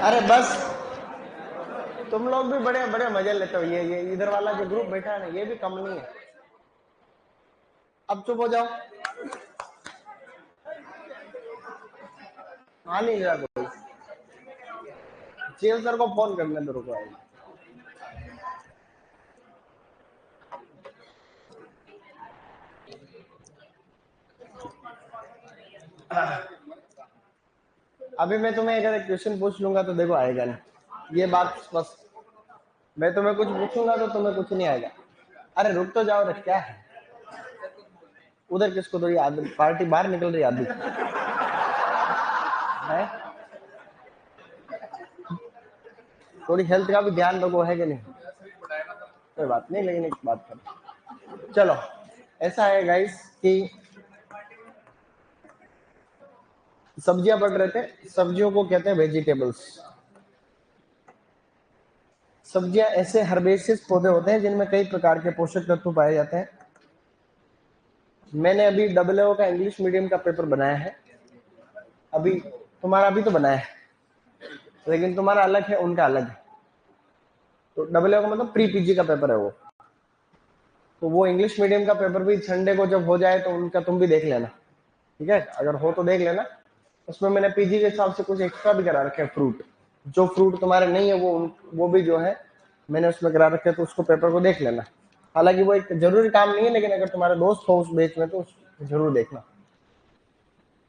अरे बस, तुम लोग भी बड़े बड़े मजे लेते हो। ये इधर वाला जो ग्रुप बैठा है ना, ये भी कम नहीं है। अब चुप हो जाओ। हाँ नहीं रहा कोई। चील सर को फोन करने दो, रुको। अभी मैं तुम्हें अगर एक क्वेश्चन पूछ लूंगा तो देखो आएगा नहीं, ये बात स्पष्ट। मैं तुम्हें कुछ पूछूंगा तो तुम्हें कुछ नहीं आएगा। अरे रुक तो जाओ रे, क्या है उधर? किसको तो आदमी पार्टी बाहर निकल रही आदमी है। थोड़ी हेल्थ का भी ध्यान रखो, है कि नहीं? कोई बात नहीं, लेकिन एक बात करो। चलो, ऐसा है गाइस कि सब्जियां पढ़ रहे थे। सब्जियों को कहते हैं वेजिटेबल्स। सब्जियां ऐसे हर्बेसियस पौधे होते हैं जिनमें कई प्रकार के पोषक तत्व पाए जाते हैं। मैंने अभी AA का इंग्लिश मीडियम का पेपर बनाया है। अभी तुम्हारा भी तो बनाया है, लेकिन तुम्हारा अलग है, उनका अलग है। तो AA का मतलब प्री पीजी का पेपर है वो। तो वो इंग्लिश मीडियम का पेपर भी संडे को जब हो जाए तो उनका तुम भी देख लेना, ठीक है? अगर हो तो देख लेना। उसमें मैंने पीजी के हिसाब से कुछ एक्स्ट्रा भी करा रखे हैं। फ्रूट, जो फ्रूट तुम्हारे नहीं है वो भी जो है मैंने उसमें करा रखे हैं, तो उसको पेपर को देख लेना। हालांकि वो एक जरूरी काम नहीं है, लेकिन अगर तुम्हारे दोस्त हो उस बैच में तो जरूर देखना।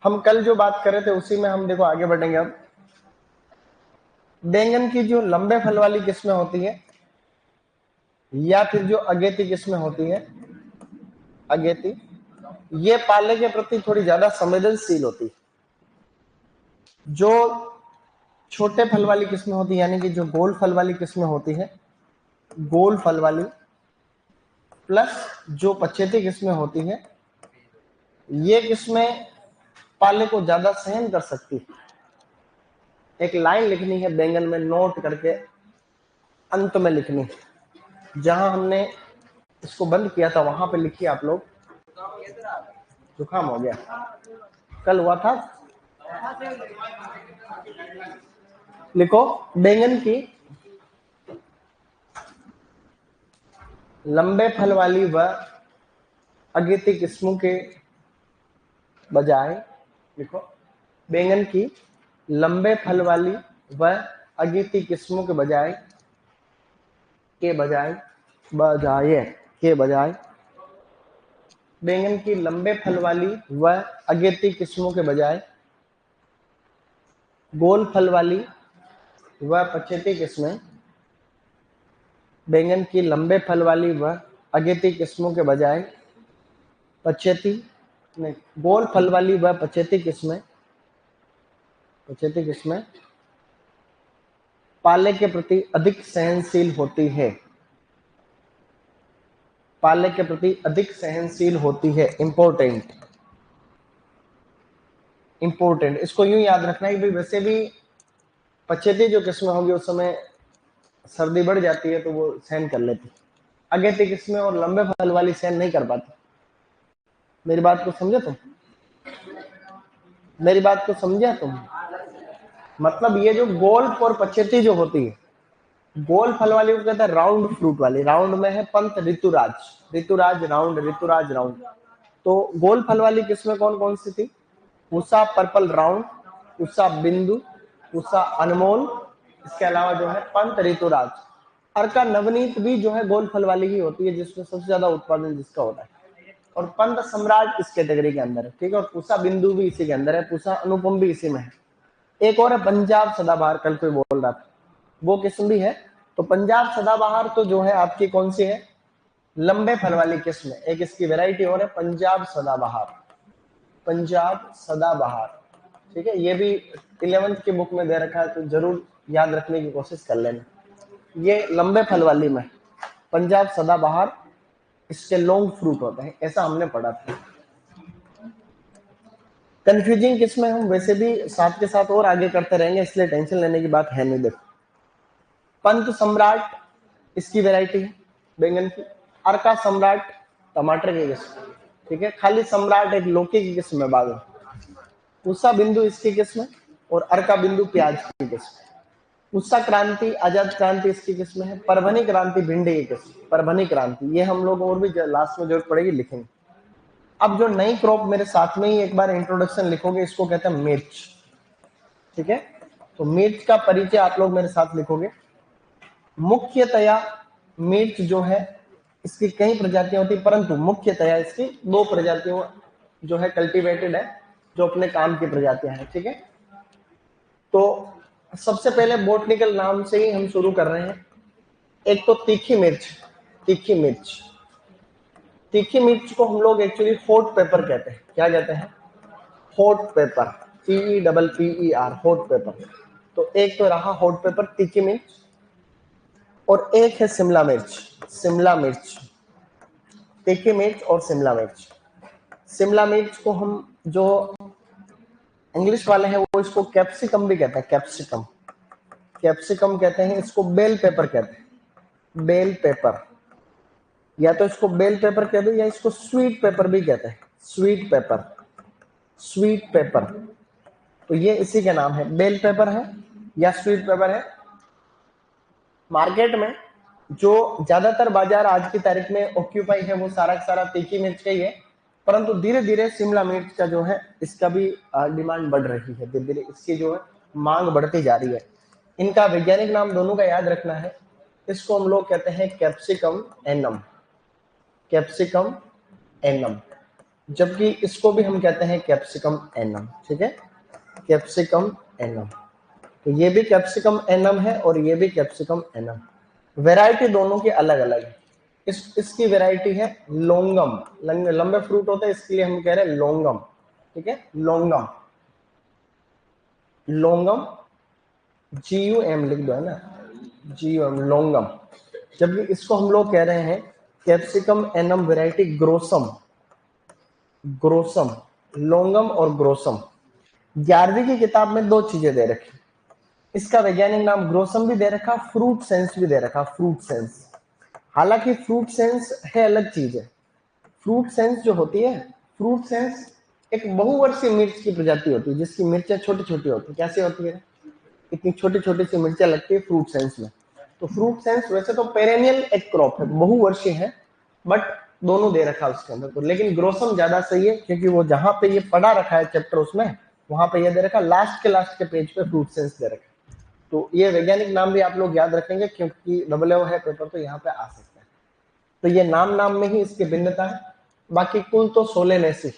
हम कल जो बात कर रहे थे उसी में हम देखो आगे बढ़ेंगे। अब बैंगन की जो लंबे फल वाली किस्में होती है या फिर जो अगेती किस्में होती है, अगेती, ये पाले के प्रति थोड़ी ज्यादा संवेदनशील होती है। जो छोटे फल वाली किस्में होती है, यानी कि जो गोल फल वाली किस्में होती है, गोल फल वाली, प्लस जो पछेती किस्में होती है, ये किस्में पाले को ज्यादा सहन कर सकती है। एक लाइन लिखनी है बैंगन में, नोट करके अंत में लिखनी है। जहां हमने इसको बंद किया था वहां पे लिखिए आप लोग। जुकाम हो गया, कल हुआ था। लिखो, बैंगन की लंबे फल वाली व अगेती किस्मों के बजाय, लिखो, बैंगन की लंबे फल वाली व अगेती किस्मों के बजाय बैंगन की लंबे फल वाली व अगेती किस्मों के बजाय गोल फल वाली व पछेती किस्में, बैंगन की लंबे फल वाली व अगेती किस्मों के बजाय पछेती नहीं, गोल फल वाली व पछेती किस्में पाले के प्रति अधिक सहनशील होती है। पाले के प्रति अधिक सहनशील होती है। इंपोर्टेंट, इसको यूं याद रखना है कि वैसे भी पछेती जो किस्में होगी उस समय सर्दी बढ़ जाती है तो वो सहन कर लेती। अगेती किस्में और लंबे फल वाली सहन नहीं कर पाती। मेरी बात को समझे तुम? मेरी बात को समझे तुम? मतलब ये जो गोल और पछेती जो होती है, गोल फल वाली को कहते हैं राउंड फ्रूट वाली। राउंड में है पंत, ऋतुराज, ऋतुराज राउंड, ऋतुराज राउंड। तो गोल फल वाली किस्में कौन कौन सी थी? उषा पर्पल राउंड, उषा बिंदु, उषा अनमोल, इसके अलावा जो है पंत, ऋतुराज। अर्का नवनीत भी जो है गोल फल वाली ही होती है, जिसमें सबसे ज्यादा उत्पादन जिसका होता है। और पंत सम्राट इस कैटेगरी के अंदर है, ठीक है। और पूषा बिंदु भी इसी के अंदर है, पूषा अनुपम भी इसी में है। एक और है पंजाब सदाबहार, कल कोई बोल रहा था, वो किस्म भी है। तो पंजाब सदाबहार तो जो है आपकी कौन सी है? लंबे फल वाली किस्म है। एक इसकी वैरायटी और है पंजाब सदाबहार, पंजाब सदाबहार, ठीक है। ये भी 11th की बुक में दे रखा है, तो जरूर याद रखने की कोशिश कर लेना। ये लंबे फल वाली में पंजाब सदाबहार, इसके लॉन्ग फ्रूट होते हैं, ऐसा हमने पढ़ा था। कंफ्यूजिंग किस्में हम वैसे भी साथ के साथ और आगे करते रहेंगे, इसलिए टेंशन लेने की बात है नहीं। देखो, पंत सम्राट इसकी वैरायटी है बैंगन की। अर्का सम्राट टमाटर की किस्म, ठीक है। खाली सम्राट एक लौकी की किस्म है बाद में। उषा बिंदु इसकी किस्म और अर्का बिंदु प्याज की किस्म। उषा क्रांति, आजाद क्रांति इसकी किस्में है, परभनी क्रांति भिंडी की किस्म, परभनी क्रांति, ये हम लोग और भी लास्ट में जरूरत पड़ेगी लिखेंगे। अब जो नई क्रॉप मेरे साथ में ही एक बार इंट्रोडक्शन लिखोगे, इसको कहते हैं मिर्च, ठीक है। तो मिर्च का परिचय आप लोग मेरे साथ लिखोगे। मुख्यतया मिर्च जो है इसकी कई प्रजातियां होती, परंतु मुख्यतया इसकी 2 प्रजातियों जो है कल्टीवेटेड है, जो अपने काम की प्रजातियां हैं, ठीक है। तो सबसे पहले बोटनिकल नाम से ही हम शुरू कर रहे हैं। एक तो तीखी मिर्च, तीखी मिर्च, तीखी मिर्च को हम लोग एक्चुअली हॉट पेपर कहते हैं। क्या कहते हैं? Hot paper, PEPPER, hot paper. तो एक तो रहा हॉट पेपर, तीखी मिर्च, और एक है शिमला मिर्च, शिमला मिर्च, तीखी मिर्च और शिमला मिर्च। शिमला मिर्च को हम जो इंग्लिश वाले हैं वो इसको कैप्सिकम भी कहते हैं, कैप्सिकम, कैप्सिकम कहते हैं। इसको बेल पेपर कहते हैं, बेल पेपर, या तो इसको बेल पेपर कहते हैं या इसको स्वीट पेपर भी कहते हैं, स्वीट पेपर, स्वीट पेपर। तो ये इसी के नाम है, बेल पेपर है या स्वीट पेपर है। मार्केट में जो ज्यादातर बाजार आज की तारीख में ऑक्यूपाई है वो सारा का सारा तीखी मिर्च का ही है, परंतु धीरे धीरे शिमला मिर्च का जो है इसका भी डिमांड बढ़ रही है, धीरे धीरे इसकी जो है मांग बढ़ती जा रही है। इनका वैज्ञानिक नाम दोनों का याद रखना है। इसको हम लोग कहते हैं कैप्सिकम एनम, कैप्सिकम एनम, जबकि इसको भी हम कहते हैं कैप्सिकम एनम, ठीक है, कैप्सिकम एनम। तो ये भी कैप्सिकम एनम है और ये भी कैप्सिकम एनम। वैरायटी दोनों की अलग अलग है। इसकी वैरायटी है लोंगम, लंबे फ्रूट होते हैं इसके लिए हम कह रहे हैं लोंगम, ठीक है, लोंगम, लोंगम, GUM लिख दो, है ना, GUM, लोंगम। जबकि इसको हम लोग कह रहे हैं कैप्सिकम एनम वैरायटी ग्रोसम, ग्रोसम, लोंगम और ग्रोसम। 11वीं की किताब में 2 चीजें दे रखी, इसका वैज्ञानिक नाम ग्रोसम भी दे रखा, फ्रूट सेंस भी दे रखा, फ्रूट सेंस। हालांकि फ्रूट सेंस है अलग चीज है। फ्रूट सेंस जो होती है, फ्रूट सेंस एक बहुवर्षीय मिर्च की प्रजाति होती है जिसकी मिर्चें छोटी छोटी होती है। कैसे होती है? इतनी छोटी छोटी सी मिर्चें लगती है फ्रूट सेंस में। तो फ्रूट सेंस वैसे तो पेरेनियल एक क्रॉप है, बहुवर्षीय है, बट दोनों दे रखा उसके अंदर। तो लेकिन ग्रोसम ज्यादा सही है क्योंकि वो जहां पे ये पढ़ा रखा है चैप्टर उसमें, वहां पे ये दे रखा, लास्ट के पेज पे फ्रूट सेंस दे रखा। तो ये वैज्ञानिक नाम भी आप लोग याद रखेंगे क्योंकि डबल है पेपर तो यहाँ पे आ सकता है। तो ये नाम में ही इसकी भिन्नता है। बाकी कुल तो सोलेनेसी,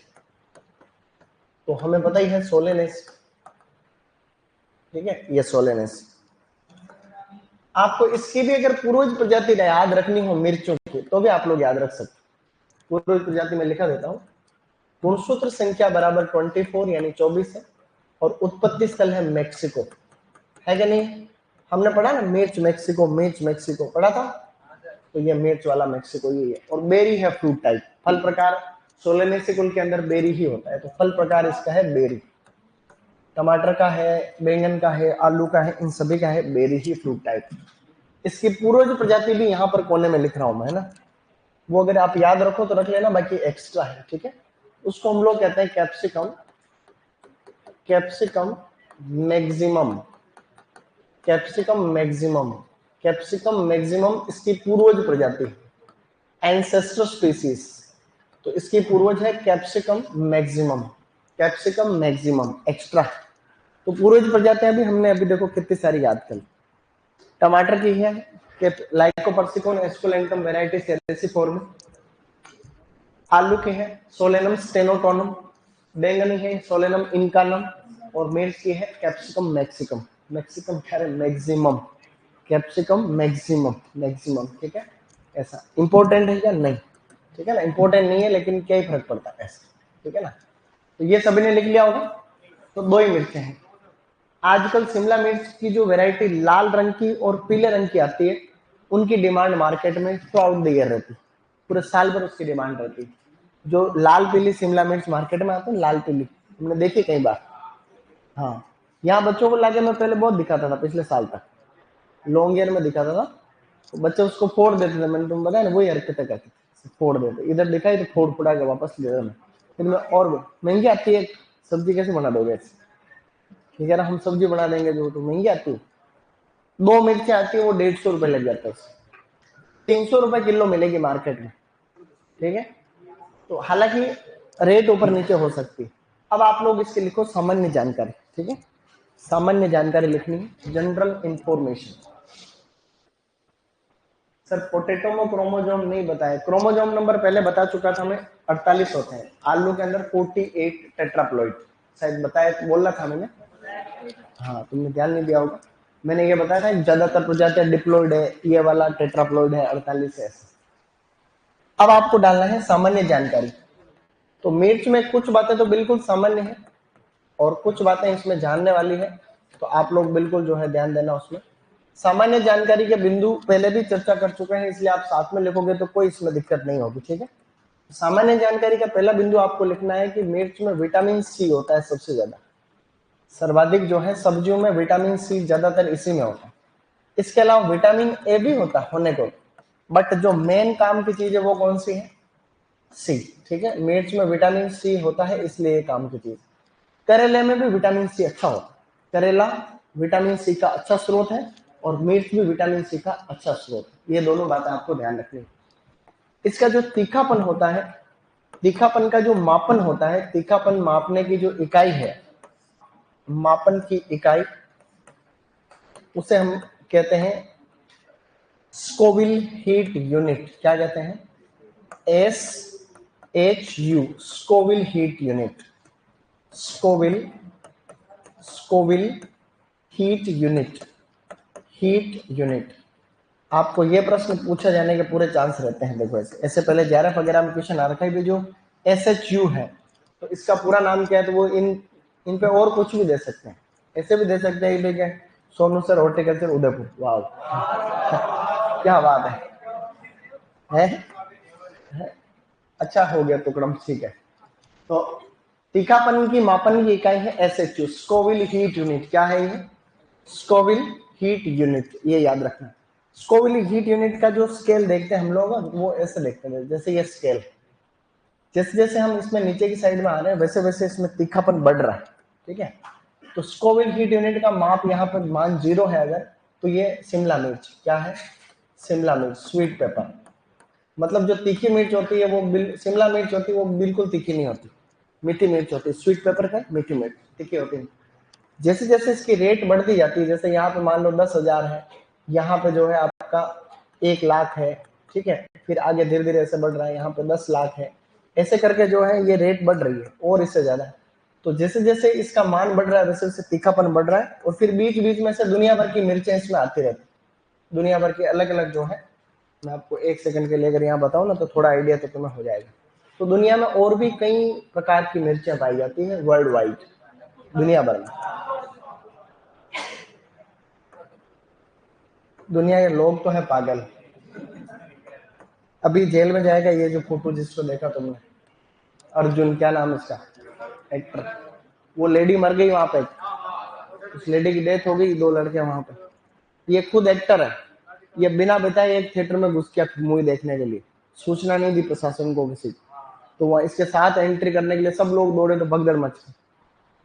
तो हमें पता ही है सोलेनेसी, ठीक है, ये सोलेनेसी। आपको इसकी भी अगर पूर्वज प्रजाति याद रखनी हो मिर्चों की तो भी आप लोग याद रख सकते। पूर्वज प्रजाति में लिखा देता हूँ। गुणसूत्र संख्या बराबर 24 यानी 24 है, और उत्पत्ति स्थल है मैक्सिको, है क्या नहीं? हमने पढ़ा ना मिर्च मैक्सिको, मिर्च मैक्सिको पढ़ा था। तो ये मिर्च वाला मैक्सिको ये है। और बेरी है फ्रूट टाइप, फल प्रकार सोलेनेसी कुल के अंदर बेरी ही होता है, तो फल प्रकार इसका है बेरी। टमाटर का है, बैंगन का है, आलू का है, इन सभी का है बेरी ही फ्रूट टाइप। इसकी पूर्वज प्रजाति भी यहाँ पर कोने में लिख रहा हूं मैं, है ना, वो अगर आप याद रखो तो रख लेना, बाकी एक्स्ट्रा है, ठीक है। उसको हम लोग कहते हैं capsicum, capsicum maximum, capsicum maximum, capsicum maximum इसकी पूर्वज प्रजाति, एंसेस्टर स्पीसीज। तो इसकी पूर्वज है capsicum maximum, capsicum maximum extra. तो पूर्वज प्रजातियां भी हमने अभी देखो कितनी सारी याद कर। टमाटर की है लाइकोपर्सिकम एस्कुलेंटम वैरायटी सेरेसिफोर्म, आलू के है सोलेनम स्टेनोटोनम, बैंगनी है सोलेनम इनकानम, और मिर्च की है कैप्सिकम मैक्सिकम, मैक्सिकम कह रहे मैक्सिमम, कैप्सिकम मैक्सिमम, मैक्सिमम, ठीक है। ऐसा इंपॉर्टेंट है या नहीं? ठीक है ना, इंपॉर्टेंट नहीं है लेकिन क्या ही फर्क पड़ता है ऐसा, ठीक है ना। तो ये सभी ने लिख लिया होगा। तो 2 ही मिर्चें हैं आजकल। शिमला मिर्च की जो वैरायटी लाल रंग की और पीले रंग की आती है, उनकी डिमांड मार्केट में थ्रू आउट द ईयर रहती है, पूरे साल भर उसकी डिमांड रहती है। जो लाल पीली शिमला मिर्च मार्केट में आती है, लाल पीली हमने देखी कई बार। हाँ, यहाँ बच्चों को लाके मैं पहले बहुत दिखाता था, पिछले साल तक लॉन्ग ईयर में दिखाता था, तो बच्चे उसको फोड़ देते थे। मैंने तुम बताया ना, वही हरकतें करते थे, फोड़ देते, इधर दिखाई तो फोड़ फुड़ा के वापस ले देना। फिर मैं और महंगी आती है सब्जी, कैसे बना दोगे ऐसे? ठीक है ना, हम सब्जी बना देंगे जो, तो महंगी आती है। 2 मिर्चें आती है वो 150 रुपए लग जाता है, 300 रुपए किलो मिलेगी मार्केट में, ठीक है। तो हालांकि रेट ऊपर नीचे हो सकती है। अब आप लोग इसके लिखो सामान्य जानकारी, ठीक है, सामान्य जानकारी लिखनी है, जनरल इंफॉर्मेशन। सर पोटैटो में क्रोमोजोम नहीं बताया, क्रोमोजोम नंबर पहले बता चुका था मैं, 48 होते हैं। आलू के अंदर 48 टेट्राप्लॉइड, शायद बताया, बोला था मैंने, हाँ तुमने ध्यान नहीं दिया होगा। मैंने ये बताया था ज्यादातर प्रजातियां डिप्लॉइड है, ये वाला टेट्राप्लॉइड है, 48 है। अब आपको डालना है सामान्य जानकारी। तो मिर्च में कुछ बातें तो बिल्कुल सामान्य है और कुछ बातें इसमें जानने वाली है, तो आप लोग बिल्कुल जो है ध्यान देना उसमें। सामान्य जानकारी के बिंदु पहले भी चर्चा कर चुके हैं, इसलिए आप साथ में लिखोगे तो कोई इसमें दिक्कत नहीं होगी, ठीक है। सामान्य जानकारी का पहला बिंदु आपको लिखना है कि मिर्च में विटामिन सी होता है सबसे ज्यादा, सर्वाधिक जो है सब्जियों में विटामिन सी ज्यादातर इसी में होता है। इसके अलावा विटामिन ए भी होता है होने को, बट जो मेन काम की चीज है वो कौन सी है, सी, ठीक है। मिर्च में विटामिन सी होता है इसलिए ये काम की चीज। करेले में भी विटामिन सी अच्छा होता है, करेला विटामिन सी का अच्छा स्रोत है और मिर्च भी विटामिन सी का अच्छा स्रोत है, ये दोनों बातें आपको ध्यान रखनी है। इसका जो तीखापन होता है, तीखापन का जो मापन होता है, तीखापन मापने की जो इकाई है, मापन की इकाई, उसे हम कहते हैं स्कोविल हीट यूनिट। क्या कहते हैं, S H U, Scoville heat unit, Scoville, Scoville heat unit, heat unit. आपको ये प्रश्न पूछा जाने के पूरे चांस रहते हैं। देखो ऐसे ऐसे पहले जेआरएफ वगैरह में क्वेश्चन आ रखा है, जो एसएचयू है तो इसका पूरा नाम क्या है, तो वो इन पे और कुछ भी दे सकते हैं, ऐसे भी दे सकते हैं, ठीक है, सोनू सर हॉर्टिकल्चर उदयपुर, वाह क्या बात है? अच्छा हो गया टुकड़म, ठीक है। तो तीखापन की मापन की इकाई है एसएचयू, स्कोविल हीट यूनिट। क्या है ये, स्कोविल हीट यूनिट, ये याद रखना। स्कोविल हीट यूनिट का जो स्केल देखते हैं हम लोग वो ऐसे देखते हैं, जैसे ये स्केल, जैसे जैसे हम इसमें नीचे की साइड में आ रहे हैं वैसे वैसे इसमें तीखापन बढ़ रहा है, ठीक है। तो स्कोविल हीट यूनिट का माप यहाँ पर मान 0 है अगर, तो ये शिमला मिर्च, क्या है, शिमला मिर्च, स्वीट पेपर। मतलब जो तीखी मिर्च होती है वो शिमला मिर्च होती है वो बिल्कुल तीखी नहीं होती, मीठी मिर्च होती है। स्वीट पेपर का मीठी मिर्च, तीखी होती है। जैसे जैसे इसकी रेट बढ़ती जाती है, जैसे यहाँ पे मान लो 10,000 है, यहाँ पे जो है आपका 1,00,000 है, ठीक है, फिर आगे धीरे धीरे ऐसे बढ़ रहा है, यहाँ पे 10,00,000 है, ऐसे करके जो है ये रेट बढ़ रही है और इससे ज्यादा है। तो जैसे जैसे इसका मान बढ़ रहा है वैसे वैसे तीखापन बढ़ रहा है, और फिर बीच बीच में से दुनिया भर की मिर्चें इसमें आती रहती, दुनिया भर की अलग अलग जो है। मैं आपको 1 सेकंड के लिए अगर यहाँ बताऊँ ना तो थोड़ा आइडिया तो तुम्हें हो जाएगा। तो दुनिया में और भी कई प्रकार की मिर्चें पाई जाती है वर्ल्ड वाइड, दुनिया भर में। दुनिया के लोग तो है पागल। अभी जेल में जाएगा ये जो फोटो जिसको देखा तुमने, अर्जुन, क्या नाम इसका एक्टर, वो लेडी मर गई वहां पे, उस लेडी की डेथ हो गई, 2 लड़के वहां पे। ये खुद एक्टर है, ये बिना बताए एक थिएटर में घुस गया मूवी देखने के लिए, सूचना नहीं दी प्रशासन को किसी को, तो वह इसके साथ एंट्री करने के लिए सब लोग दौड़े तो भगदड़ मच गई,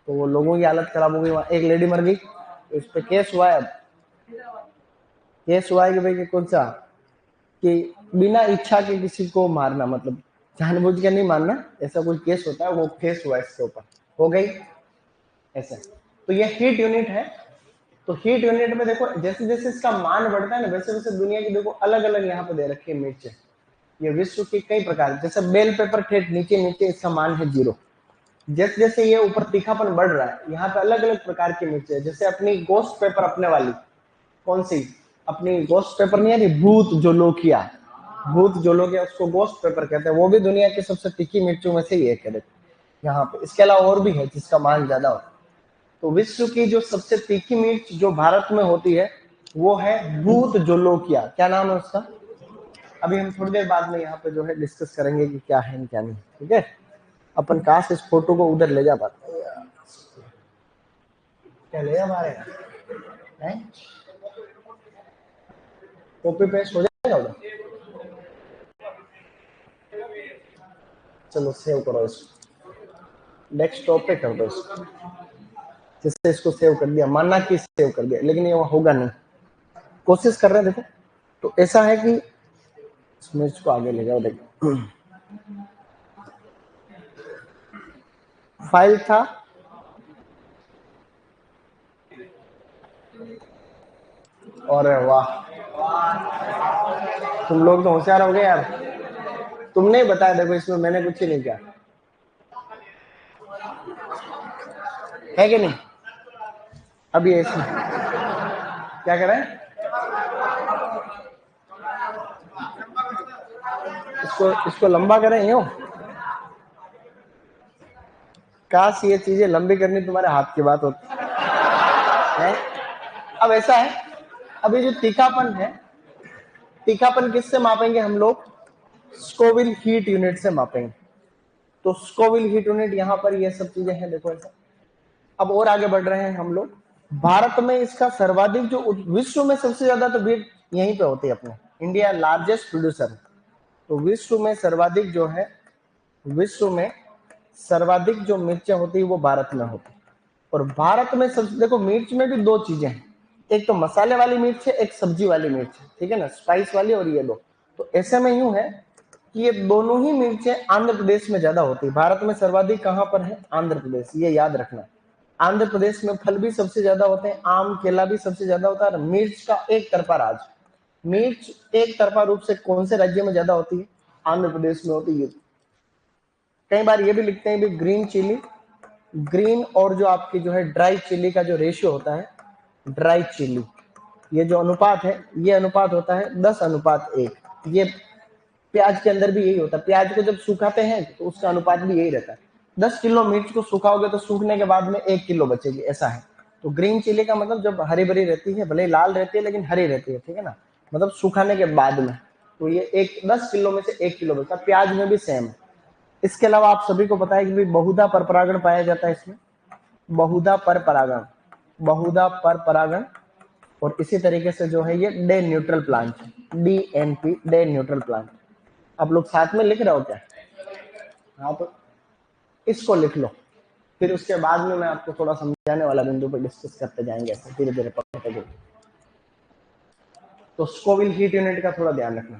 तो वो लोगों की हालत खराब हो गई, वहां एक लेडी मर गई। तो इस पे केस हुआ है, केस हुआ है कि भाई कौन सा, कि बिना इच्छा के किसी को मारना, मतलब जानबूझ के नहीं मारना, ऐसा कोई केस होता है, वो केस हुआ इसके ऊपर, हो गई ऐसे। तो ये हीट यूनिट है। तो हीट यूनिट में देखो जैसे जैसे इसका मान बढ़ता है ना वैसे वैसे दुनिया की देखो अलग अलग यहाँ पे दे रखी है मिर्चें, ये विश्व की कई प्रकार, जैसे बेल पेपर ठेठ नीचे नीचे इसका मान है 0। जैसे जैसे ये ऊपर तीखापन बढ़ रहा है, यहाँ पे अलग अलग प्रकार की मिर्चें है, जैसे अपनी गोश्त पेपर अपने वाली, कौन सी, अपनी गोश्त पेपर नहीं है, भूत जोलोकिया, भूत जोलोकिया उसको गोश्त पेपर कहते हैं, वो भी दुनिया की सबसे तीखी मिर्चों में से ही एक है यहाँ पे। इसके अलावा और भी है जिसका मान ज्यादा होता है। तो विश्व की जो सबसे तीखी मिर्च जो भारत में होती है वो है भूत जोलोकिया। क्या नाम है उसका, अभी हम थोड़ी देर बाद में यहाँ पे जो है डिस्कस करेंगे कि क्या है क्या नहीं, ठीक है। अपन काश इस फोटो को उधर ले जा पाते, क्या ले जा हमारे हैं, कॉपी पेस्ट हो जाएगा उधर, चलो सेव करो इसको, डेस्कटॉप पे कर दो इसको, जैसे इसको सेव कर दिया, माना कि सेव कर दिया, लेकिन ये होगा नहीं, कोशिश कर रहे हैं। देखो तो ऐसा है कि इस मिर्च को आगे ले जाओ। देखो फाइल था, और वाह तुम लोग तो होशियार हो गए यार, तुमने ही बताया। देखो इसमें मैंने कुछ ही नहीं किया, है कि नहीं? अभी इसमें क्या करें, इसको लंबा करें यूं। काश ये चीजें लंबी करनी तुम्हारे हाथ की बात होती है। अब ऐसा है, अब ये जो तीखापन है, तीखापन किससे मापेंगे हम लोग? स्कोविल हीट यूनिट से मापेंगे। तो स्कोविल हीट यूनिट यहाँ पर ये सब चीजें हैं। देखो ऐसा, अब और आगे बढ़ रहे हैं हम लोग। भारत में इसका सर्वाधिक जो विश्व में सबसे ज्यादा तो भीड़ यहीं पे होती है अपने, इंडिया लार्जेस्ट प्रोड्यूसर। तो विश्व में सर्वाधिक जो है, विश्व में सर्वाधिक जो मिर्चें होती है वो भारत में होती है। और भारत में सब, देखो मिर्च में भी दो चीजें हैं, एक तो मसाले वाली मिर्च है, एक सब्जी वाली मिर्च है, ठीक है ना, स्पाइस वाली और ये दो। तो ऐसे में यूं है कि ये दोनों ही मिर्चें आंध्र प्रदेश में ज्यादा होती है। भारत में सर्वाधिक कहां पर है? आंध्र प्रदेश, ये याद रखना। आंध्र प्रदेश में फल भी सबसे ज्यादा होते हैं, आम केला भी सबसे ज्यादा होता है। मिर्च का एक तरफा राज, मिर्च एक तरफा रूप से कौन से राज्य में ज्यादा होती है? आंध्र प्रदेश में होती है। कई बार ये भी लिखते हैं भी ग्रीन चिली, ग्रीन और जो आपकी जो है ड्राई चिली का जो रेशियो होता है, ड्राई चिली, ये जो अनुपात है, ये अनुपात होता है 10:1। ये प्याज के अंदर भी यही होता है। प्याज को जब सुखाते हैं तो उसका अनुपात भी यही रहता है। 10 किलो मिर्च को सुखाओगे तो सूखने के बाद में 1 किलो बचेगी, ऐसा है। तो ग्रीन चिली का मतलब जब हरी भरी रहती है, भले लाल रहती है लेकिन हरी रहती है, ठीक है ना, मतलब सुखाने के बाद में, तो ये 10 किलो में से 1 किलो बचता। प्याज में भी सेम है। इसके अलावा आप सभी को पता है कि बहुधा पर परागण पाया जाता है इसमें, बहुधा पर परागण, बहुधा पर परागण। और इसी तरीके से जो है ये day neutral plant, DNP, day neutral plant. आप लोग साथ में लिख रहे हो क्या? हाँ तो इसको लिख लो, फिर उसके बाद में मैं आपको थोड़ा समझाने वाला बिंदु पर डिस्कस करते जाएंगे, ऐसे धीरे धीरे पकड़ते हुए। तो स्कोविल हीट यूनिट का थोड़ा ध्यान रखना।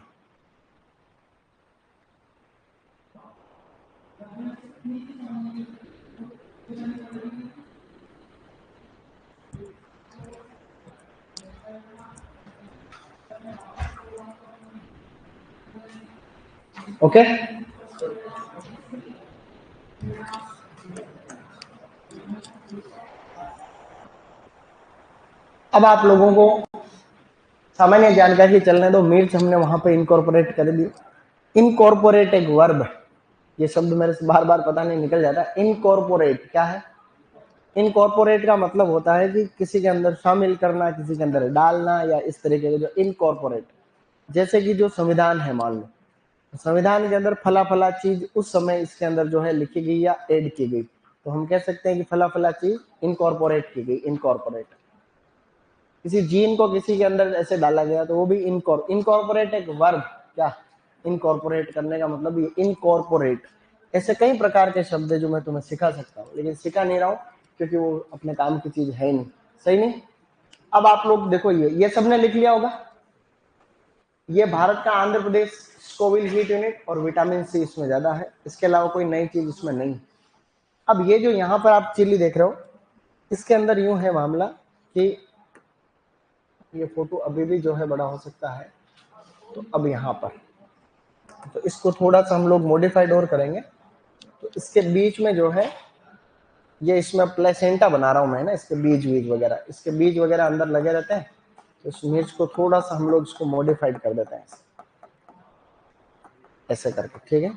ओके, अब आप लोगों को सामान्य जानकारी चलने दो। मिर्च हमने वहां पे इनकॉर्पोरेट कर दी। इनकॉर्पोरेट एक वर्ब, ये शब्द मेरे से बार बार पता नहीं निकल जाता। इनकॉर्पोरेट क्या है? इनकॉर्पोरेट का मतलब होता है कि किसी के अंदर शामिल करना, किसी के अंदर डालना, या इस तरीके के जो इनकॉर्पोरेट। जैसे कि जो संविधान है, मान लो संविधान के अंदर फला फला चीज उस समय इसके अंदर जो है लिखी गई या ऐड की गई, तो हम कह सकते हैं कि फला फला चीज इनकॉर्पोरेट की गई। इनकॉर्पोरेट, किसी जीन को किसी के अंदर ऐसे डाला गया तो वो भी इनकॉर्पोरेट एक वर्ब। क्या इनकॉर्पोरेट करने का मतलब? ये इनकॉर्पोरेट। ऐसे कई प्रकार के शब्द है जो मैं तुम्हें सिखा सकता हूँ, लेकिन सिखा नहीं रहा हूँ क्योंकि वो अपने काम की चीज है नहीं। सही नहीं? अब आप लोग देखो, ये सबने लिख लिया होगा। ये भारत का Andhra Pradesh Scoville heat unit, और विटामिन सी इसमें ज्यादा है। इसके अलावा कोई नई चीज इसमें नहीं। अब ये जो यहाँ पर आप चिल्ली देख रहे हो, इसके अंदर यूं है मामला कि ये फोटो अभी भी जो है बड़ा हो सकता है। तो अब यहाँ पर तो इसको थोड़ा सा हम लोग मॉडिफाइड और करेंगे। तो इसके बीच में जो है, ये इसमें प्लेसेंटा बना रहा हूं मैं ना, इसके बीज वगैरह, इसके बीज वगैरह अंदर लगे रहते हैं। तो इस मिर्च को थोड़ा सा हम लोग इसको मॉडिफाइड कर देते हैं ऐसे करके, ठीक है?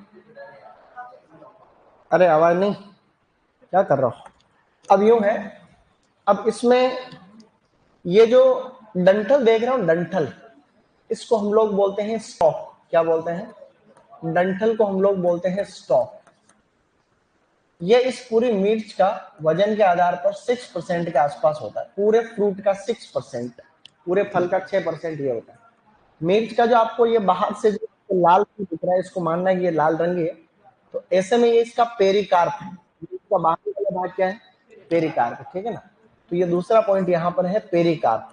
अरे आवाज नहीं, क्या कर रहा हूं? अब यूं है, अब इसमें ये जो डंठल देख रहा हूं, डंठल, इसको हम लोग बोलते हैं स्टॉक। क्या बोलते हैं? डंठल को हम लोग बोलते हैं स्टॉक। ये इस पूरी मिर्च का वजन के आधार पर 6% के आसपास होता है। पूरे फ्रूट का 6%, पूरे फल का 6% ये होता है। मिर्च का जो आपको ये बाहर से जो लाल दिख रहा है, इसको मानना है कि ये लाल रंगी है। तो ऐसे में ये इसका पेरिकार्प है। इसका बाहरी वाला भाग क्या है? पेरिकार्प, ठीक है ना। तो ये दूसरा पॉइंट यहाँ पर है, पेरिकार्प।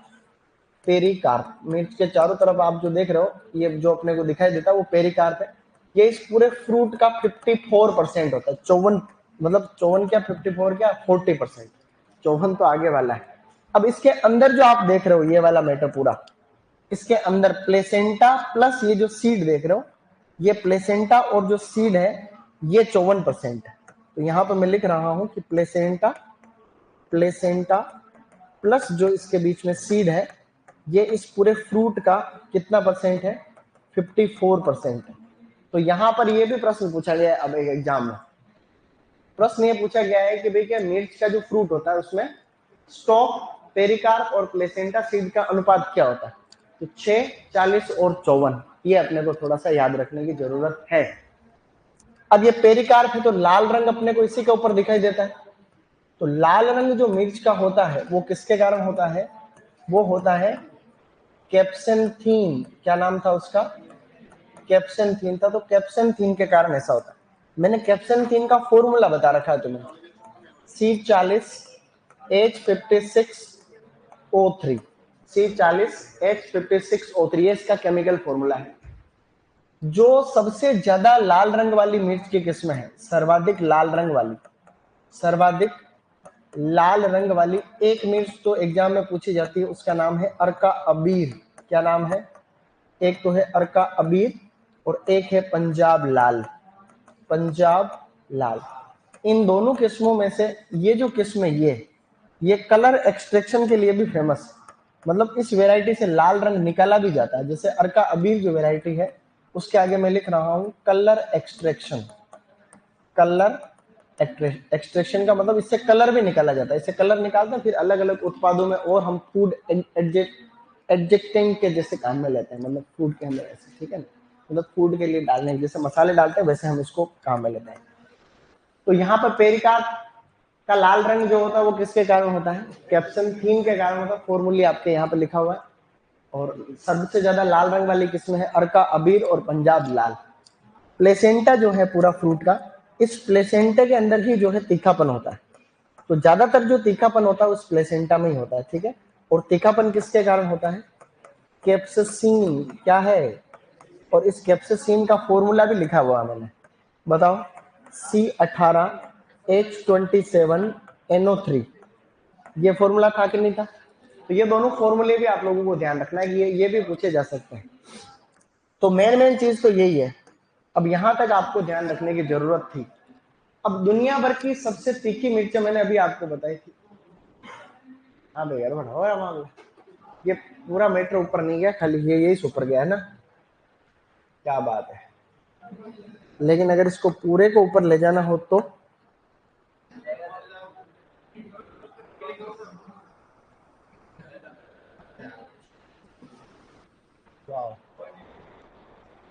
पेरिकार्प। मिर्च के चारों तरफ आप जो देख रहे हो, ये जो अपने को दिखाई देता है वो पेरिकार्प है। ये इस पूरे फ्रूट का 54% होता है। 54 मतलब 54 क्या 54 क्या 40%। 54 तो आगे वाला है। अब इसके अंदर जो आप देख रहे हो ये वाला मैटर पूरा, इसके अंदर प्लेसेंटा प्लस ये जो सीड देख रहे हो, ये प्लेसेंटा और जो सीड है ये 54% है। तो यहां पर मैं लिख रहा हूं कि प्लेसेंटा प्लस जो इसके बीच में सीड है, ये इस पूरे फ्रूट का कितना परसेंट है? 54% है। तो यहां पर ये भी प्रश्न पूछा गया है। अब एक एग्जाम में प्रश्न ये पूछा गया है कि भाई क्या मिर्च का जो फ्रूट होता है उसमें स्टॉक, पेरिकार्प और प्लेसेंटा सीड का अनुपात क्या होता है? तो 6, 40 और 54, ये अपने को थोड़ा सा याद रखने की जरूरत है। अब ये पेरिकार्प है तो लाल रंग अपने को इसी के ऊपर दिखाई देता है। तो लाल रंग जो मिर्च का होता है वो किसके कारण होता है? वो होता है कैप्सेंथीन। क्या नाम था उसका? कैप्सेंथीन था। तो कैप्सेंथीन के कारण ऐसा होता है। मैंने कैप्सेंथीन का फॉर्मूला बता रखा है तुम्हें, C40H56O3। C40H56O3 ये इसका केमिकल फॉर्मूला है। जो सबसे ज्यादा लाल रंग वाली मिर्च की किस्म है, सर्वाधिक लाल रंग वाली, सर्वाधिक लाल रंग वाली एक मिर्च तो एग्जाम में पूछी जाती है, उसका नाम है अर्का अबीर। क्या नाम है? एक तो है अर्का अबीर और एक है पंजाब लाल। पंजाब लाल। इन दोनों किस्मों में से ये जो किस्म है ये कलर एक्सट्रैक्शन के लिए भी फेमस, मतलब इस वेराइटी से लाल रंग निकाला भी जाता है। जैसे अर्का अबीर जो वेराइटी है उसके आगे मैं लिख रहा हूं कलर एक्सट्रैक्शन। कलर एक्सट्रैक्शन का मतलब इससे कलर भी निकाला जाता है। इससे कलर निकालते हैं फिर अलग अलग उत्पादों में और हम फूड एडजेक्टेंट के जैसे काम में लेते हैं, मतलब फूड के अंदर ऐसे, ठीक है ना, मतलब फूड के लिए डालने जैसे मसाले डालते हैं वैसे हम इसको काम में लेते हैं। तो यहाँ पर पेरिकार्प का लाल रंग जो होता है वो किसके कारण होता है? कैप्सेंथीन के कारण होता है। फॉर्मूले आपके यहाँ पे लिखा हुआ है। और सबसे ज्यादा लाल रंग वाली किस्म है अर्का अबीर और पंजाब लाल। प्लेसेंटा जो है पूरा फ्रूट का, इस प्लेसेंटा के अंदर ही जो है तीखापन होता है। तो ज्यादातर जो तीखापन होता है उस प्लेसेंटा में ही होता है, ठीक है। और तीखापन किसके कारण होता है? कैप्सेसिन। क्या है? और इस कैप्सेसिन का फॉर्मूला भी लिखा हुआ है मैंने, बताओ। C18H27NO3। ये फॉर्मूला था कि नहीं था? तो ये दोनों फॉर्मूले भी आप लोगों को ध्यान रखना है कि ये भी पूछे जा सकते हैं। तो मेन चीज तो यही है। अब यहां तक आपको ध्यान रखने की जरूरत थी। अब दुनिया भर की सबसे तीखी मिर्च मैंने अभी आपको बताई थी। हाँ भैया बढ़ाओ मामला, ये पूरा मैटर ऊपर नहीं गया, खाली ये यही ऊपर गया है ना, क्या बात है। लेकिन अगर इसको पूरे को ऊपर ले जाना हो तो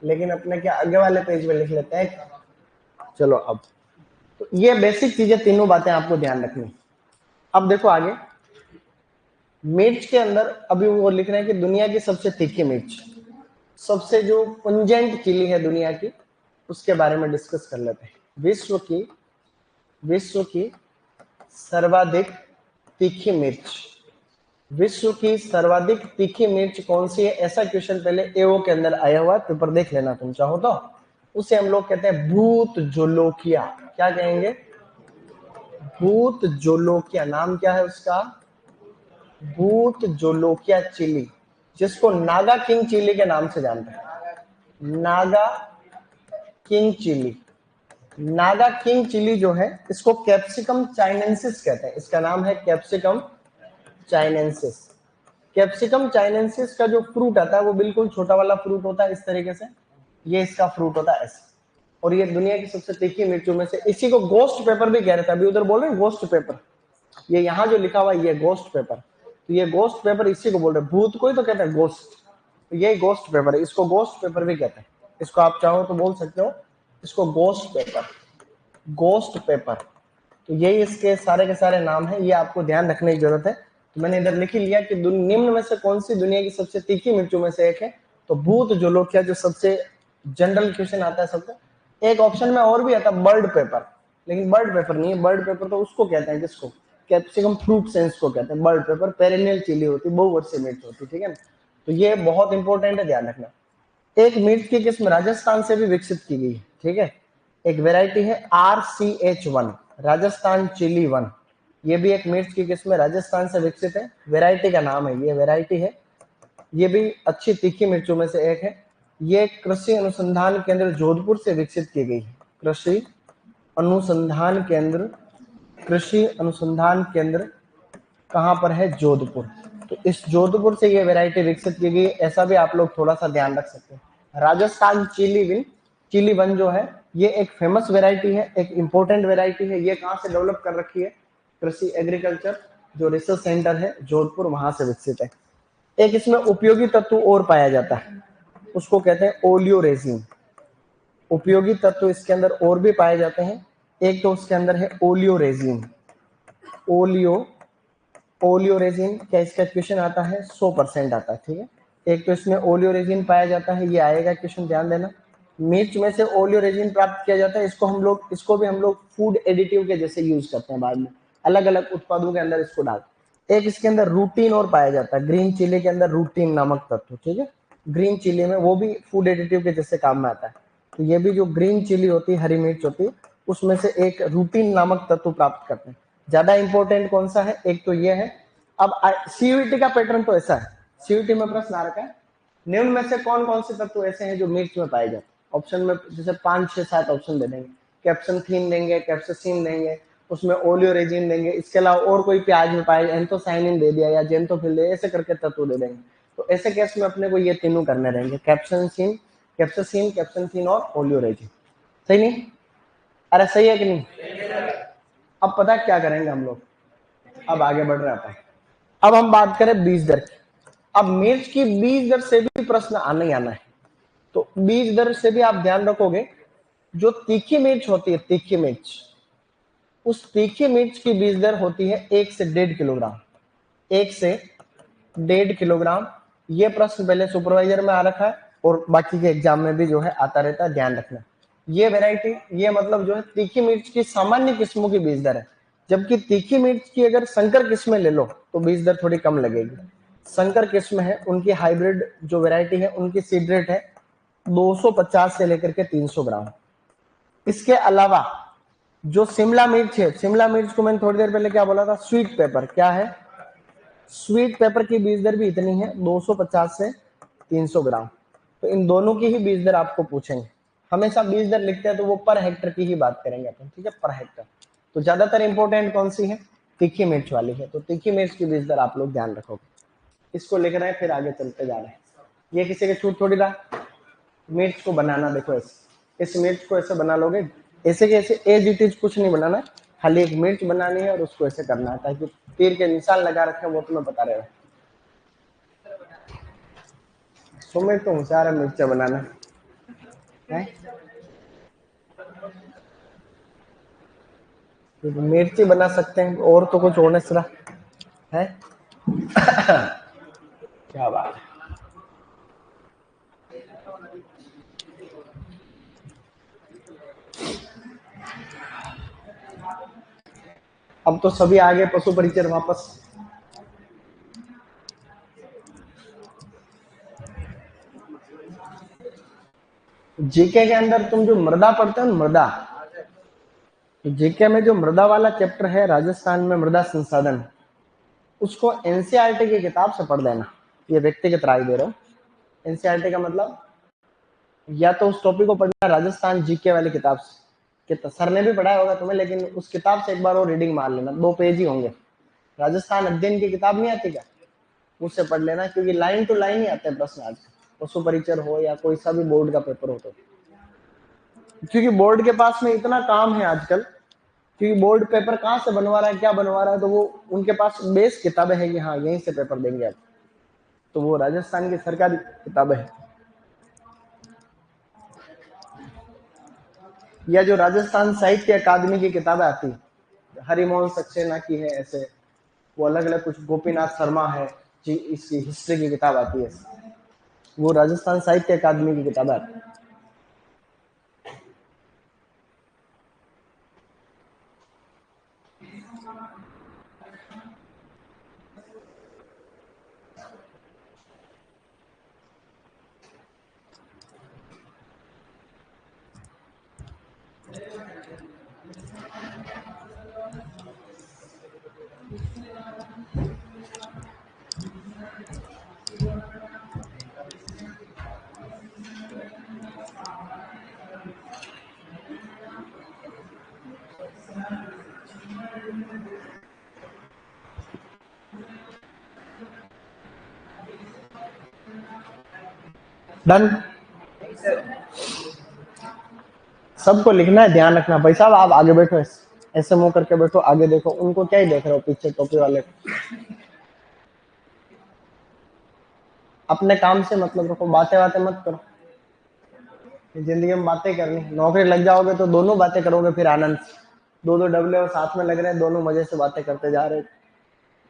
लेकिन अपने क्या आगे वाले पेज में लिख लेते हैं। चलो अब तो ये बेसिक चीजें तीनों बातें आपको ध्यान रखनी। अब देखो आगे मिर्च के अंदर अभी वो लिख रहे हैं कि दुनिया की सबसे तीखी मिर्च, सबसे जो पुंजेंट चिली है दुनिया की, उसके बारे में डिस्कस कर लेते हैं। विश्व की सर्वाधिक तीखी मिर्च, विश्व की सर्वाधिक तीखी मिर्च कौन सी है? ऐसा क्वेश्चन पहले एओ के अंदर आया हुआ है, पेपर देख लेना तुम चाहो तो। उसे हम लोग कहते हैं भूत जोलोकिया। क्या कहेंगे? भूत जोलोकिया। नाम क्या है उसका? भूत जोलोकिया चिली, जिसको नागा किंग चिली के नाम से जानते हैं। Naga king chilli. Naga king chilli जो है इसको कैप्सिकम चाइनेंसिस कहते हैं। इसका नाम है कैप्सिकम चाइनेंसिस। कैप्सिकम चाइनेंसिस का जो फ्रूट आता है वो बिल्कुल छोटा वाला फ्रूट होता है, इस तरीके से। ये इसका फ्रूट होता है ऐसे। और ये दुनिया की सबसे तीखी मिर्चों में से, इसी को गोस्ट पेपर भी कह रहे थे। अभी उधर बोल रहे हैं गोस्ट पेपर, ये यहाँ जो लिखा हुआ है ये गोस्ट पेपर। तो ये गोस्ट पेपर इसी को बोल रहे हैं। भूत को ही तो कहते हैं गोस्ट, तो ये गोस्ट पेपर है। इसको गोस्ट पेपर भी कहते हैं। इसको आप चाहो तो बोल सकते हो इसको गोस्ट पेपर, गोस्ट पेपर। तो यही इसके सारे के सारे नाम है, ये आपको ध्यान रखने की जरूरत है। तो मैंने इधर लिख लिया कि निम्न में से कौन सी दुनिया की सबसे तीखी मिर्चों में से एक है? तो भूत जोलोकिया जो सबसे जनरल क्वेश्चन आता है सबसे। एक ऑप्शन में और भी आता है बर्ड पेपर, लेकिन बर्ड पेपर नहीं है। बर्ड पेपर तो उसको कहते हैं किसको? कैप्सिकम फ्रूट सेंस को कहते हैं, बर्ड पेपर पेरेनियल चिली होती है, बहुवर्षीय मिर्च होती है, ठीक है ना। तो ये बहुत इंपॉर्टेंट है, ध्यान रखना। एक मिर्च की किस्म राजस्थान से भी विकसित की गई है, ठीक है। एक वेराइटी है RCH1, राजस्थान चिली 1। ये भी एक मिर्च की किस्म है, राजस्थान से विकसित है, वेराइटी का नाम है, ये वेराइटी है। ये भी अच्छी तीखी मिर्चों में से एक है। ये कृषि अनुसंधान केंद्र जोधपुर से विकसित की गई है। कृषि अनुसंधान केंद्र, कृषि अनुसंधान केंद्र कहाँ पर है? जोधपुर। तो इस जोधपुर से ये वैरायटी विकसित की गई, ऐसा भी आप लोग थोड़ा सा ध्यान रख सकते हैं। राजस्थान चिली वन जो है, ये एक फेमस वैरायटी है, एक इंपॉर्टेंट वैरायटी है। ये कहाँ से डेवलप कर रखी है? कृषि एग्रीकल्चर जो रिसर्च सेंटर है जोधपुर, वहां से विकसित है। एक इसमें उपयोगी तत्व और पाया जाता है, उसको कहते हैं ओलियोरेजिन। उपयोगी तत्व इसके अंदर और भी पाए जाते हैं। एक तो उसके अंदर है ओलियोरेजिन। ओलियोरेजिन क्या इसका क्वेश्चन आता है? 100% आता है, ठीक है। एक तो इसमें ओलियोरेजिन पाया जाता है, ये आएगा क्वेश्चन, ध्यान देना। मिर्च में से ओलियोरेजिन प्राप्त किया जाता है, इसको भी हम लोग फूड एडिटिव के जैसे यूज करते हैं बाद में, अलग अलग उत्पादों के अंदर इसको डालते हैं। एक इसके अंदर रूटीन और पाया जाता है, ग्रीन चिली के अंदर रूटीन नामक तत्व, ठीक है। ग्रीन चिली में वो भी फूड एडिटिव के जैसे काम में आता है। तो ये भी जो ग्रीन चिली होती है, हरी मिर्च होती है, उसमें से एक रूटीन नामक तत्व प्राप्त करते हैं। ज्यादा इंपॉर्टेंट कौन सा है? एक तो ये है। अब सीयूईटी का पैटर्न तो ऐसा है, सीयूईटी में प्रश्न आ रखा है, निम्न में से कौन कौन से तत्व ऐसे हैं जो मिर्च में पाए जाते हैं? ऑप्शन में जैसे 5 6 7 ऑप्शन दे देंगे, कैप्सनथीन देंगे, कैप्साइसिन देंगे, उसमें ओलियोरेजिन देंगे, इसके अलावा और कोई प्याज में पाए एंथोसाइनिन दे दिया या जेंथोफिल दे, ऐसे करके तत्व दे देंगे। तो ऐसे केस में अपने को ये तीनों करने रहेंगे, कैप्साइसिन और ओलियोरेजिन। सही नहीं? अरे सही है कि नहीं? अब पता है क्या करेंगे हम लोग, अब आगे बढ़ रहे हैं। अब हम बात करें बीज दर की। अब मिर्च की बीज दर से भी प्रश्न आना ही आना है। तो बीज दर से भी आप ध्यान रखोगे, जो तीखी मिर्च होती है, तीखी मिर्च, उस तीखी मिर्च की बीज दर होती है 1 से 1.5 किलोग्राम। 1 से 1.5 किलोग्राम। ये प्रश्न पहले सुपरवाइजर में आ रखा है और बाकी के एग्जाम में भी जो है आता रहता है, ध्यान रखना। ये वैरायटी, ये मतलब जो है तीखी मिर्च की सामान्य किस्मों की बीज दर है। जबकि तीखी मिर्च की अगर संकर किस्में ले लो तो बीज दर थोड़ी कम लगेगी। संकर किस्म है, उनकी हाइब्रिड जो वैरायटी है, उनकी सीड रेट है 250 से लेकर के 300 ग्राम। इसके अलावा जो शिमला मिर्च है, शिमला मिर्च को मैंने थोड़ी देर पहले क्या बोला था? Sweet pepper. क्या है? स्वीट पेपर की बीज दर भी इतनी है, 250 से 300 ग्राम। तो इन दोनों की ही बीज दर आपको पूछेंगे। हमेशा बीज दर लिखते हैं तो वो पर हेक्टर की ही बात करेंगे अपन, ठीक है, पर हेक्टर। तो ज्यादातर इंपॉर्टेंट कौन सी है? तीखी मिर्च वाली है। तो तीखी मिर्च की बीज दर आप लोग ध्यान रखोगे, इसको लिख रहे हैं, फिर आगे चलते जा रहे हैं। ये किसी के छूट थोड़ी रहा। मिर्च को बनाना देखो ऐसे, इस मिर्च को ऐसे बना लोगे, ऐसे के ऐसे एज इट इज कुछ नहीं बनाना, खाली एक मिर्च बनानी है और उसको ऐसे करना है, ताकि तीर के निशान लगा रखे हैं वो तुम्हें पता रहेगा। सुमित तो होशियार है मिर्चा बनाना है, मिर्ची बना सकते हैं और तो कुछ होने सरा है। क्या बात है। अब तो सभी आगे पशु परिचय वापस। जीके के अंदर तुम जो मृदा पढ़ते हो ना, मृदा, जीके में जो मृदा वाला चैप्टर है, राजस्थान में मृदा संसाधन, उसको एनसीईआरटी की किताब से पढ़ लेना। ये व्यक्तिगत राय दे रहा हूँ। एनसीईआरटी का मतलब या तो उस टॉपिक को पढ़ना राजस्थान जीके वाली किताब से, कि सर ने भी पढ़ाया होगा तुम्हें, लेकिन उस किताब से एक बार वो रीडिंग मार लेना, 2 पेज ही होंगे। राजस्थान अध्ययन की किताब नहीं आती क्या, उससे पढ़ लेना, क्योंकि लाइन टू लाइन ही आते हैं प्रश्न आज, पशु परिचर हो या कोई सा भी बोर्ड का पेपर हो। तो क्योंकि बोर्ड के पास में इतना काम है आजकल, क्योंकि बोर्ड पेपर कहाँ से बनवा रहा है, क्या बनवा रहा है, तो वो उनके पास बेस किताबें हैं कि हाँ यहीं से पेपर देंगे आप। तो वो राजस्थान की सरकारी किताबें हैं। या जो राजस्थान साहित्य अकादमी की किताबें आती, हरिमोहन सक्सेना की है ऐसे, वो अलग अलग, कुछ गोपीनाथ शर्मा है जी, इसकी हिस्ट्री की किताब आती है, वो राजस्थान साहित्य अकादमी की किताब आती है। डन। सबको लिखना है, ध्यान रखना। भाई साहब आप आगे बैठो, ऐसे मुंह करके बैठो, आगे देखो। उनको क्या ही देख रहे हो पीछे टोपी वाले? अपने काम से मतलब रखो, बातें बातें मत करो। जिंदगी में बातें करनी, नौकरी लग जाओगे तो दोनों बातें करोगे फिर आनंद से। दो दो डबले और साथ में लग रहे हैं, दोनों मजे से बातें करते जा रहे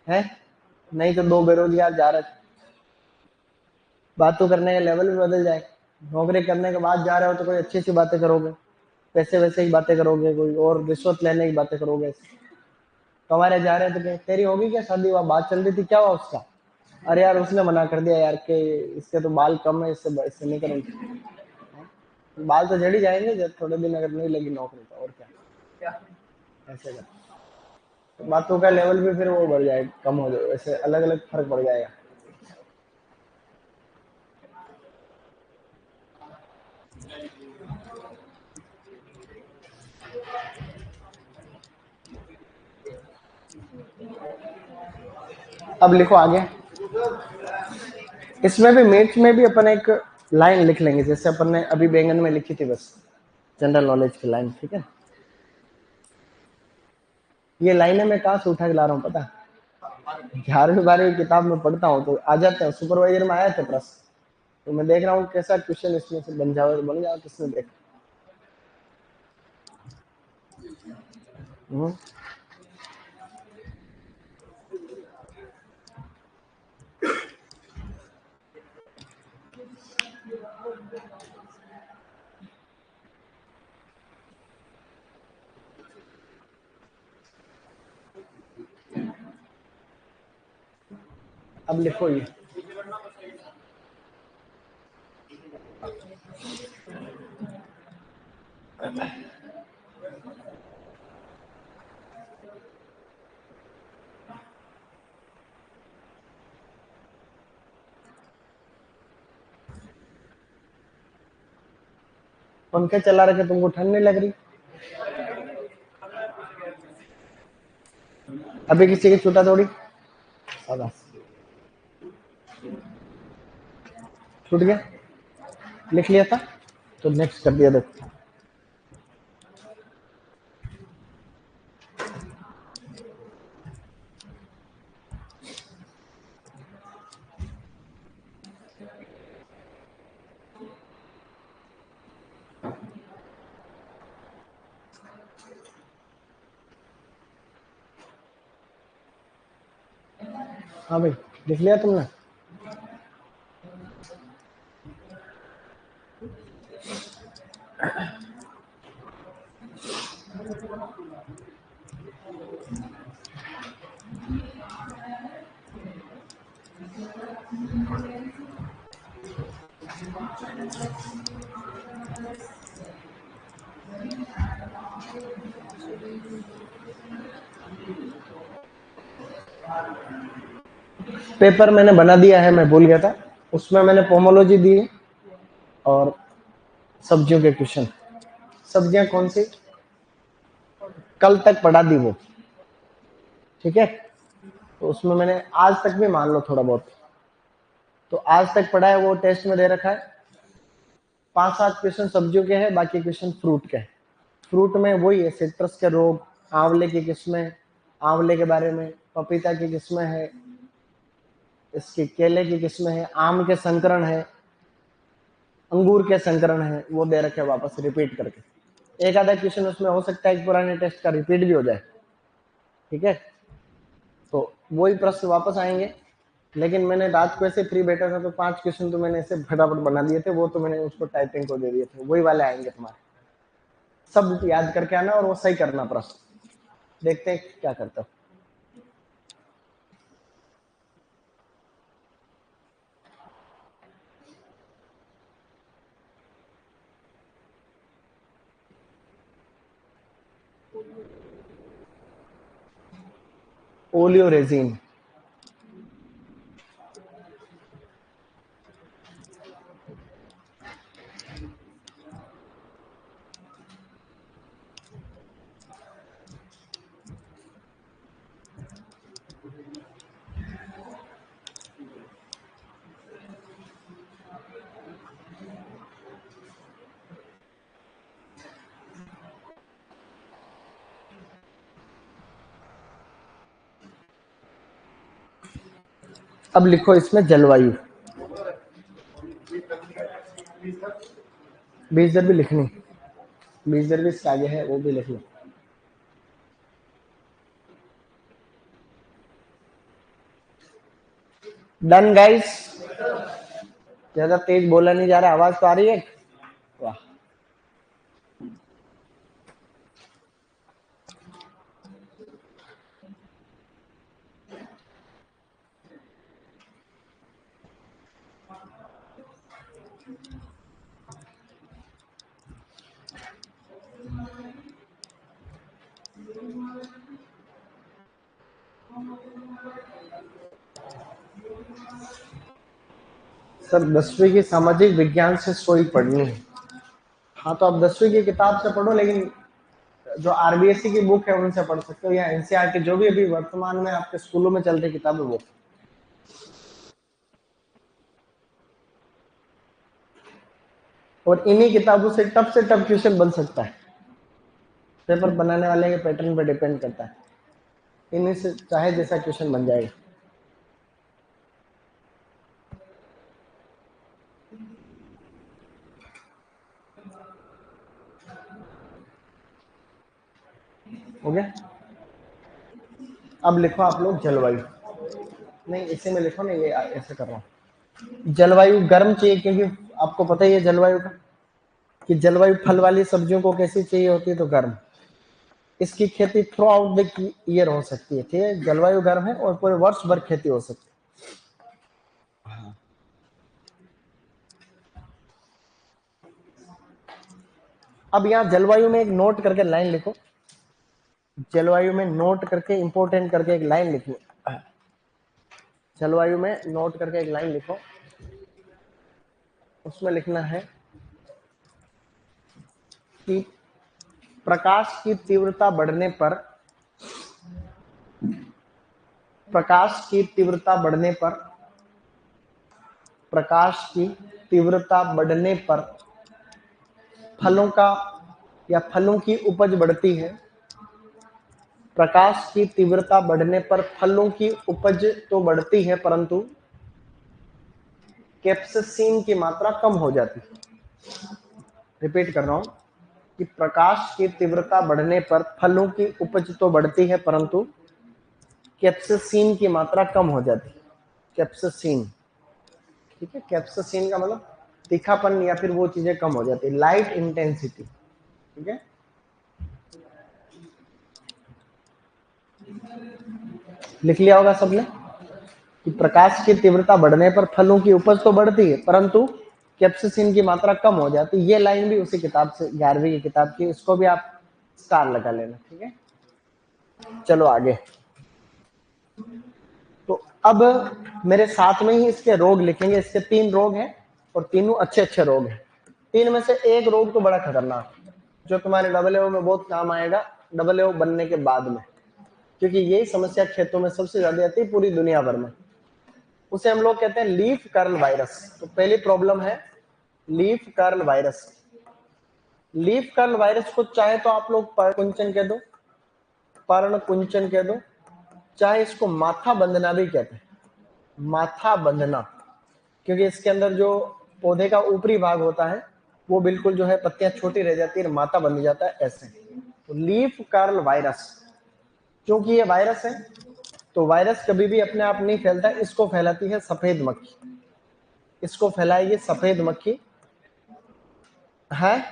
हैं। नहीं तो दो बेरोजगार जा रहे, बातों करने का लेवल भी बदल जाए। नौकरी करने के बाद जा रहे हो तो कोई अच्छी सी बातें करोगे, पैसे वैसे ही बातें करोगे, कोई और रिश्वत लेने की बातें करोगे। कमारे जा रहे थे, तेरी होगी क्या शादी? हुआ बात चल रही थी, क्या हुआ उसका? अरे यार उसने मना कर दिया यार कि इसके तो बाल कम है, इससे नहीं करेंगे। बाल तो जड़ ही जाएंगे जब थोड़े दिन अगर नहीं लगी नौकरी तो, और क्या ऐसे कर। तो बातों का लेवल भी फिर वो बढ़ जाएगा, कम हो जाए, वैसे अलग अलग फर्क पड़ जाएगा। अब लिखो आगे। इसमें भी मिर्च में भी अपन एक लाइन लिख लेंगे, जैसे अपन ने अभी बैंगन में लिखी थी, बस जनरल नॉलेज की लाइन, ठीक है। ये लाइनें मैं कहाँ से उठा के ला रहा हूँ पता? 11वीं 12वीं किताब में पढ़ता हूँ तो आ जाते हैं, सुपरवाइजर में आया थे प्रश्न, तो मैं देख रहा हूँ कैसा क्वेश्चन इसमें से बन जाओ, बन जाओ किसने देख। अब लिखो ये। पंखे चला रखे, तुमको ठंड नहीं लग रही? अभी किसी की छूटा थोड़ी, शाबाश, छूट गया, लिख लिया था तो नेक्स्ट कर दिया। देखो हाँ भाई, लिख लिया तुमने? पेपर मैंने बना दिया है, मैं भूल गया था। उसमें मैंने पोमोलॉजी दी है और सब्जियों के क्वेश्चन। सब्जियां कौन सी कल तक पढ़ा दी वो, ठीक है। तो उसमें मैंने आज तक भी मान लो थोड़ा बहुत, तो आज तक पढ़ा है वो टेस्ट में दे रखा है। 5-7 क्वेश्चन सब्जियों के हैं, बाकी क्वेश्चन फ्रूट के हैं। फ्रूट में वही है, सिट्रस के रोग, आंवले की किस्में, आंवले के बारे में, पपीता की किस्में है, इसके केले की किस्में है, आम के संकरण है, अंगूर के संकरण है, वो दे रखे वापस रिपीट करके। एक आधा क्वेश्चन उसमें हो सकता है कि पुराने टेस्ट का रिपीट भी हो जाए, ठीक है। तो वही प्रश्न वापस आएंगे। लेकिन मैंने रात को ऐसे फ्री बैठा था तो 5 क्वेश्चन तो मैंने ऐसे फटाफट बना दिए थे, वो तो मैंने उसको टाइपिंग को दे दिए थे, वही वाले आएंगे तुम्हारे। सब याद करके आना और वो सही करना प्रश्न। देखते हैं क्या करता हूँ। ओलियो रेजिन, अब लिखो इसमें जलवायु, बीस दर भी लिखनी, बीस दर भी इसके आगे है, वो भी लिख लो। डन गाइस, ज्यादा तेज बोला नहीं जा रहा, आवाज तो आ रही है। वाह, सर 10वीं की सामाजिक विज्ञान से स्टोरी पढ़नी है। हाँ तो आप 10वीं की किताब से पढ़ो, लेकिन जो आरबीएससी की बुक है उनसे पढ़ सकते हो, या एनसीईआरटी की जो भी अभी वर्तमान में आपके स्कूलों में चल रही किताब है वो। और इन्हीं किताबों से टफ क्वेश्चन बन सकता है, पेपर बनाने वाले के पैटर्न पे डिपेंड करता है, इन्हीं से चाहे जैसा क्वेश्चन बन जाएगा। हो गया। अब लिखो आप लोग जलवायु, नहीं इसी में लिखो ना, ये ऐसे कर रहा हूँ। जलवायु गर्म चाहिए, क्योंकि आपको पता ही है जलवायु का, कि जलवायु फल वाली सब्जियों को कैसी चाहिए होती है, तो गर्म। इसकी खेती थ्रू आउट द ईयर हो सकती है, ठीक है, जलवायु गर्म है और पूरे वर्ष भर खेती हो सकती है। अब यहाँ जलवायु में एक नोट करके लाइन लिखो, जलवायु में नोट करके इंपोर्टेंट करके एक लाइन लिखनी, जलवायु में नोट करके एक लाइन लिखो, उसमें लिखना है कि प्रकाश की तीव्रता बढ़ने पर, प्रकाश की तीव्रता बढ़ने पर, प्रकाश की तीव्रता बढ़ने पर फलों का या फलों की उपज बढ़ती है। प्रकाश की तीव्रता बढ़ने पर फलों की उपज तो बढ़ती है, परंतु कैप्सेसिन की मात्रा कम हो जाती है। रिपीट कर रहा हूं कि प्रकाश की तीव्रता बढ़ने पर फलों की उपज तो बढ़ती है, परंतु कैप्सेसिन की मात्रा कम हो जाती है। कैप्सेसिन, ठीक है, कैप्सेसिन का मतलब तीखापन या फिर वो चीजें कम हो जाती है, लाइट इंटेंसिटी, ठीक है। लिख लिया होगा सबने कि प्रकाश की तीव्रता बढ़ने पर फलों की उपज तो बढ़ती है, परंतु कैप्सेसिन की मात्रा कम हो जाती है। ये लाइन भी उसी किताब से, 11वीं की किताब की, इसको भी आप स्टार लगा लेना, ठीक है। चलो आगे। तो अब मेरे साथ में ही इसके रोग लिखेंगे, इसके 3 रोग हैं और तीनों अच्छे अच्छे रोग हैं। 3 में से एक रोग तो बड़ा खतरनाक, जो तुम्हारे डबल में बहुत काम आएगा, डबल बनने के बाद में, क्योंकि यही समस्या खेतों में सबसे ज्यादा आती है पूरी दुनिया भर में। उसे हम लोग कहते हैं लीफ कर्ल वायरस। तो पहली प्रॉब्लम है leaf curl virus. Leaf curl virus को चाहे तो आप लोग पर्णकुंचन कह दो, पर्णकुंचन कह दो, चाहे इसको माथा बंधना भी कहते हैं, माथा बंधना, क्योंकि इसके अंदर जो पौधे का ऊपरी भाग होता है वो बिल्कुल जो है पत्तियां छोटी रह जाती है, माथा बंध जाता है ऐसे। तो लीफ कर्ल वायरस, क्योंकि ये वायरस है तो वायरस कभी भी अपने आप नहीं फैलता, इसको फैलाती है सफेद मक्खी, इसको फैलाएगी सफेद मक्खी है,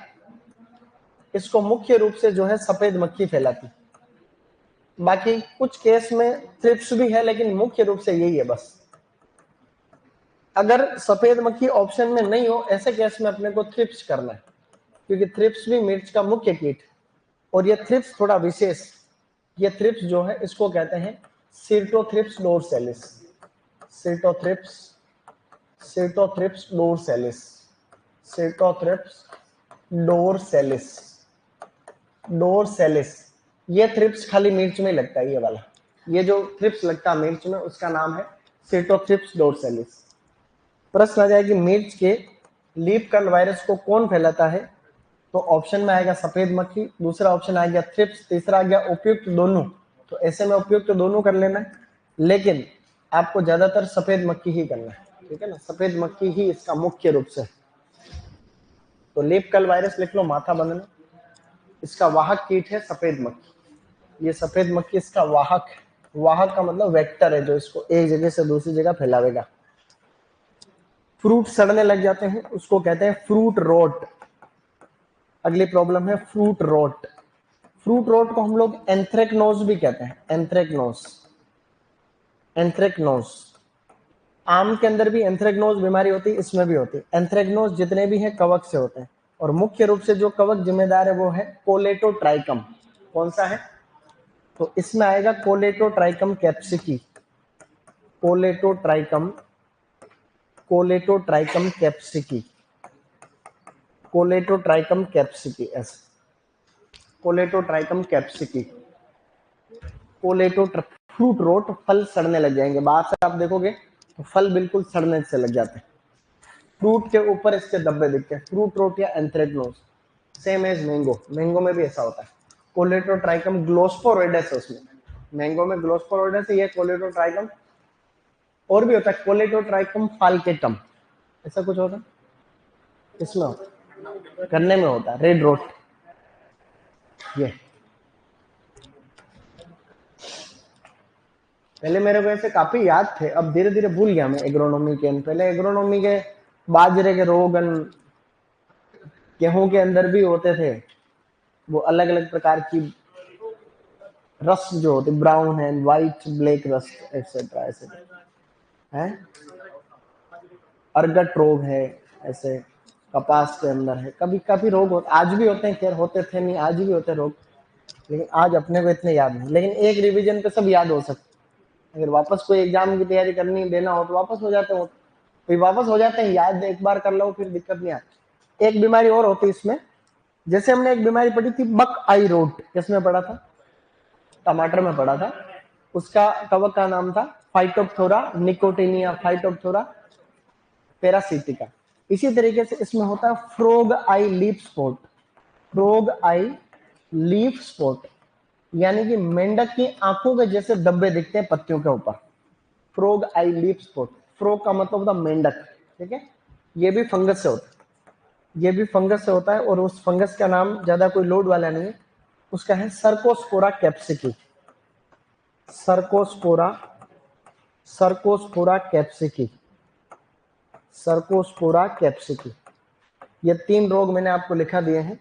इसको मुख्य रूप से जो है सफेद मक्खी फैलाती। बाकी कुछ केस में थ्रिप्स भी है, लेकिन मुख्य रूप से यही है बस। अगर सफेद मक्खी ऑप्शन में नहीं हो, ऐसे केस में अपने को थ्रिप्स करना है, क्योंकि थ्रिप्स भी मिर्च का मुख्य कीट, और ये थ्रिप्स थोड़ा विशेष, ये थ्रिप्स जो है इसको कहते हैं सिर्टोथ्रिप्स डोरसेलिस, सिर्टोथ्रिप्स, सिर्टोथ्रिप्स डोरसेलिस, सिर्टोथ्रिप्स डोरसेलिस, डोरसेलिस। ये थ्रिप्स खाली मिर्च में लगता है, ये वाला, ये जो थ्रिप्स लगता है मिर्च में उसका नाम है सिर्टोथ्रिप्स डोरसेलिस। प्रश्न आ जाए कि मिर्च के लीफ कर्ल वायरस को कौन फैलाता है, तो ऑप्शन में आएगा सफेद मक्खी, दूसरा ऑप्शन आ गया थ्रिप्स, तीसरा आ गया उपयुक्त दोनों। तो ऐसे में उपयुक्त दोनों कर लेना है, लेकिन आपको ज्यादातर सफेद मक्खी ही करना है, ठीक है ना, सफेद मक्खी ही इसका मुख्य रूप से। तो लीफ कल वायरस लिख लो, माथा बंधना, इसका वाहक कीट है सफेद मक्खी। ये सफेद मक्खी इसका वाहक है। वाहक का मतलब वेक्टर है, जो इसको एक जगह से दूसरी जगह फैलावेगा। फ्रूट सड़ने लग जाते हैं, उसको कहते हैं फ्रूट रोट। अगली प्रॉब्लम है फ्रूट रोट। फ्रूट रोट को हम लोग एंथ्रेक्नोज भी कहते हैं, एंथ्रेक्नोज, एंथ्रेक्नोज। आम के अंदर भी एंथ्रेक्नोज बीमारी होती है, इसमें भी होती है। एंथ्रेक्नोज जितने भी हैं कवक से होते हैं, और मुख्य रूप से जो कवक जिम्मेदार है वो है कोलेटोट्राइकम। कौन सा है? तो इसमें आएगा कोलेटोट्राइकम कैप्सिकी, कोलेटोट्राइकम, कोलेटोट्राइकम कैप्सिकी, कोलेटोट्राइकम कैप्सिकी, ऐसे कोलेटोट्राइकम कैप्सिकी, कोलेटो। फ्रूट रोट, फल सड़ने लग जाएंगे, बाहर से आप देखोगे तो फल बिल्कुल सड़ने से लग जाते हैं। फ्रूट के ऊपर इसके धब्बे दिखते हैं, फ्रूट रोट या anthracnose. Same as mango, mango में भी ऐसा होता है। कोलेटोट्राइकम ग्लोस्पोरोइडस है उसमें, मैंगो में ग्लोस्पोरोइडस है, ये कोलेटोट्राइकम। और भी होता है कोलेटोट्राइकम फाल्केटम, ऐसा कुछ होता है, इसमें होता है, गन्ने में होता है, रेड रोट। ये पहले मेरे को ऐसे काफी याद थे, अब धीरे धीरे भूल गया मैं एग्रोनॉमी के। पहले एग्रोनॉमी के बाजरे के रोगन, गेहूं के अंदर भी होते थे वो अलग अलग प्रकार की रस्ट जो होती, brown and white, black rust etcetera, ऐसे है। अर्गट रोग है, ऐसे कपास के अंदर है, कभी कभी रोग होते, आज भी होते हैं, खैर होते थे नहीं, आज भी होते रोग, लेकिन आज अपने को इतने याद नहीं। लेकिन एक रिवीजन पे सब याद हो सकते, अगर वापस कोई एग्जाम की तैयारी करनी देना हो तो वापस हो जाते हो, फिर वापस हो जाते हैं, याद एक बार कर लो फिर दिक्कत नहीं आती। एक बीमारी और होती है इसमें, जैसे हमने एक बीमारी पढ़ी थी बक आई रोट, किसमें पढ़ा था? टमाटर में पढ़ा था। उसका कवक का नाम था फाइटोप्थोरा निकोटिनिया, फाइटोप्थोरा पैरासिटिका। इसी तरीके से इसमें होता है फ्रोग आई लीफ स्पॉट, फ्रोग आई लीफ स्पॉट, यानी कि मेंढक की आंखों के जैसे धब्बे दिखते हैं पत्तियों के ऊपर, फ्रोग आई लीफ स्पॉट। फ्रोग का मतलब होता मेंढक, ठीक है। ये भी फंगस से होता है, ये भी फंगस से होता है, और उस फंगस का नाम ज्यादा कोई लोड वाला नहीं है, उसका है सर्कोस्पोरा कैप्सिकी, सर्कोस्पोरा, सर्कोस्पोरा कैप्सिकी, सर्कोस्पोरा कैप्सिकी। ये 3 रोग मैंने आपको लिखा दिए हैं।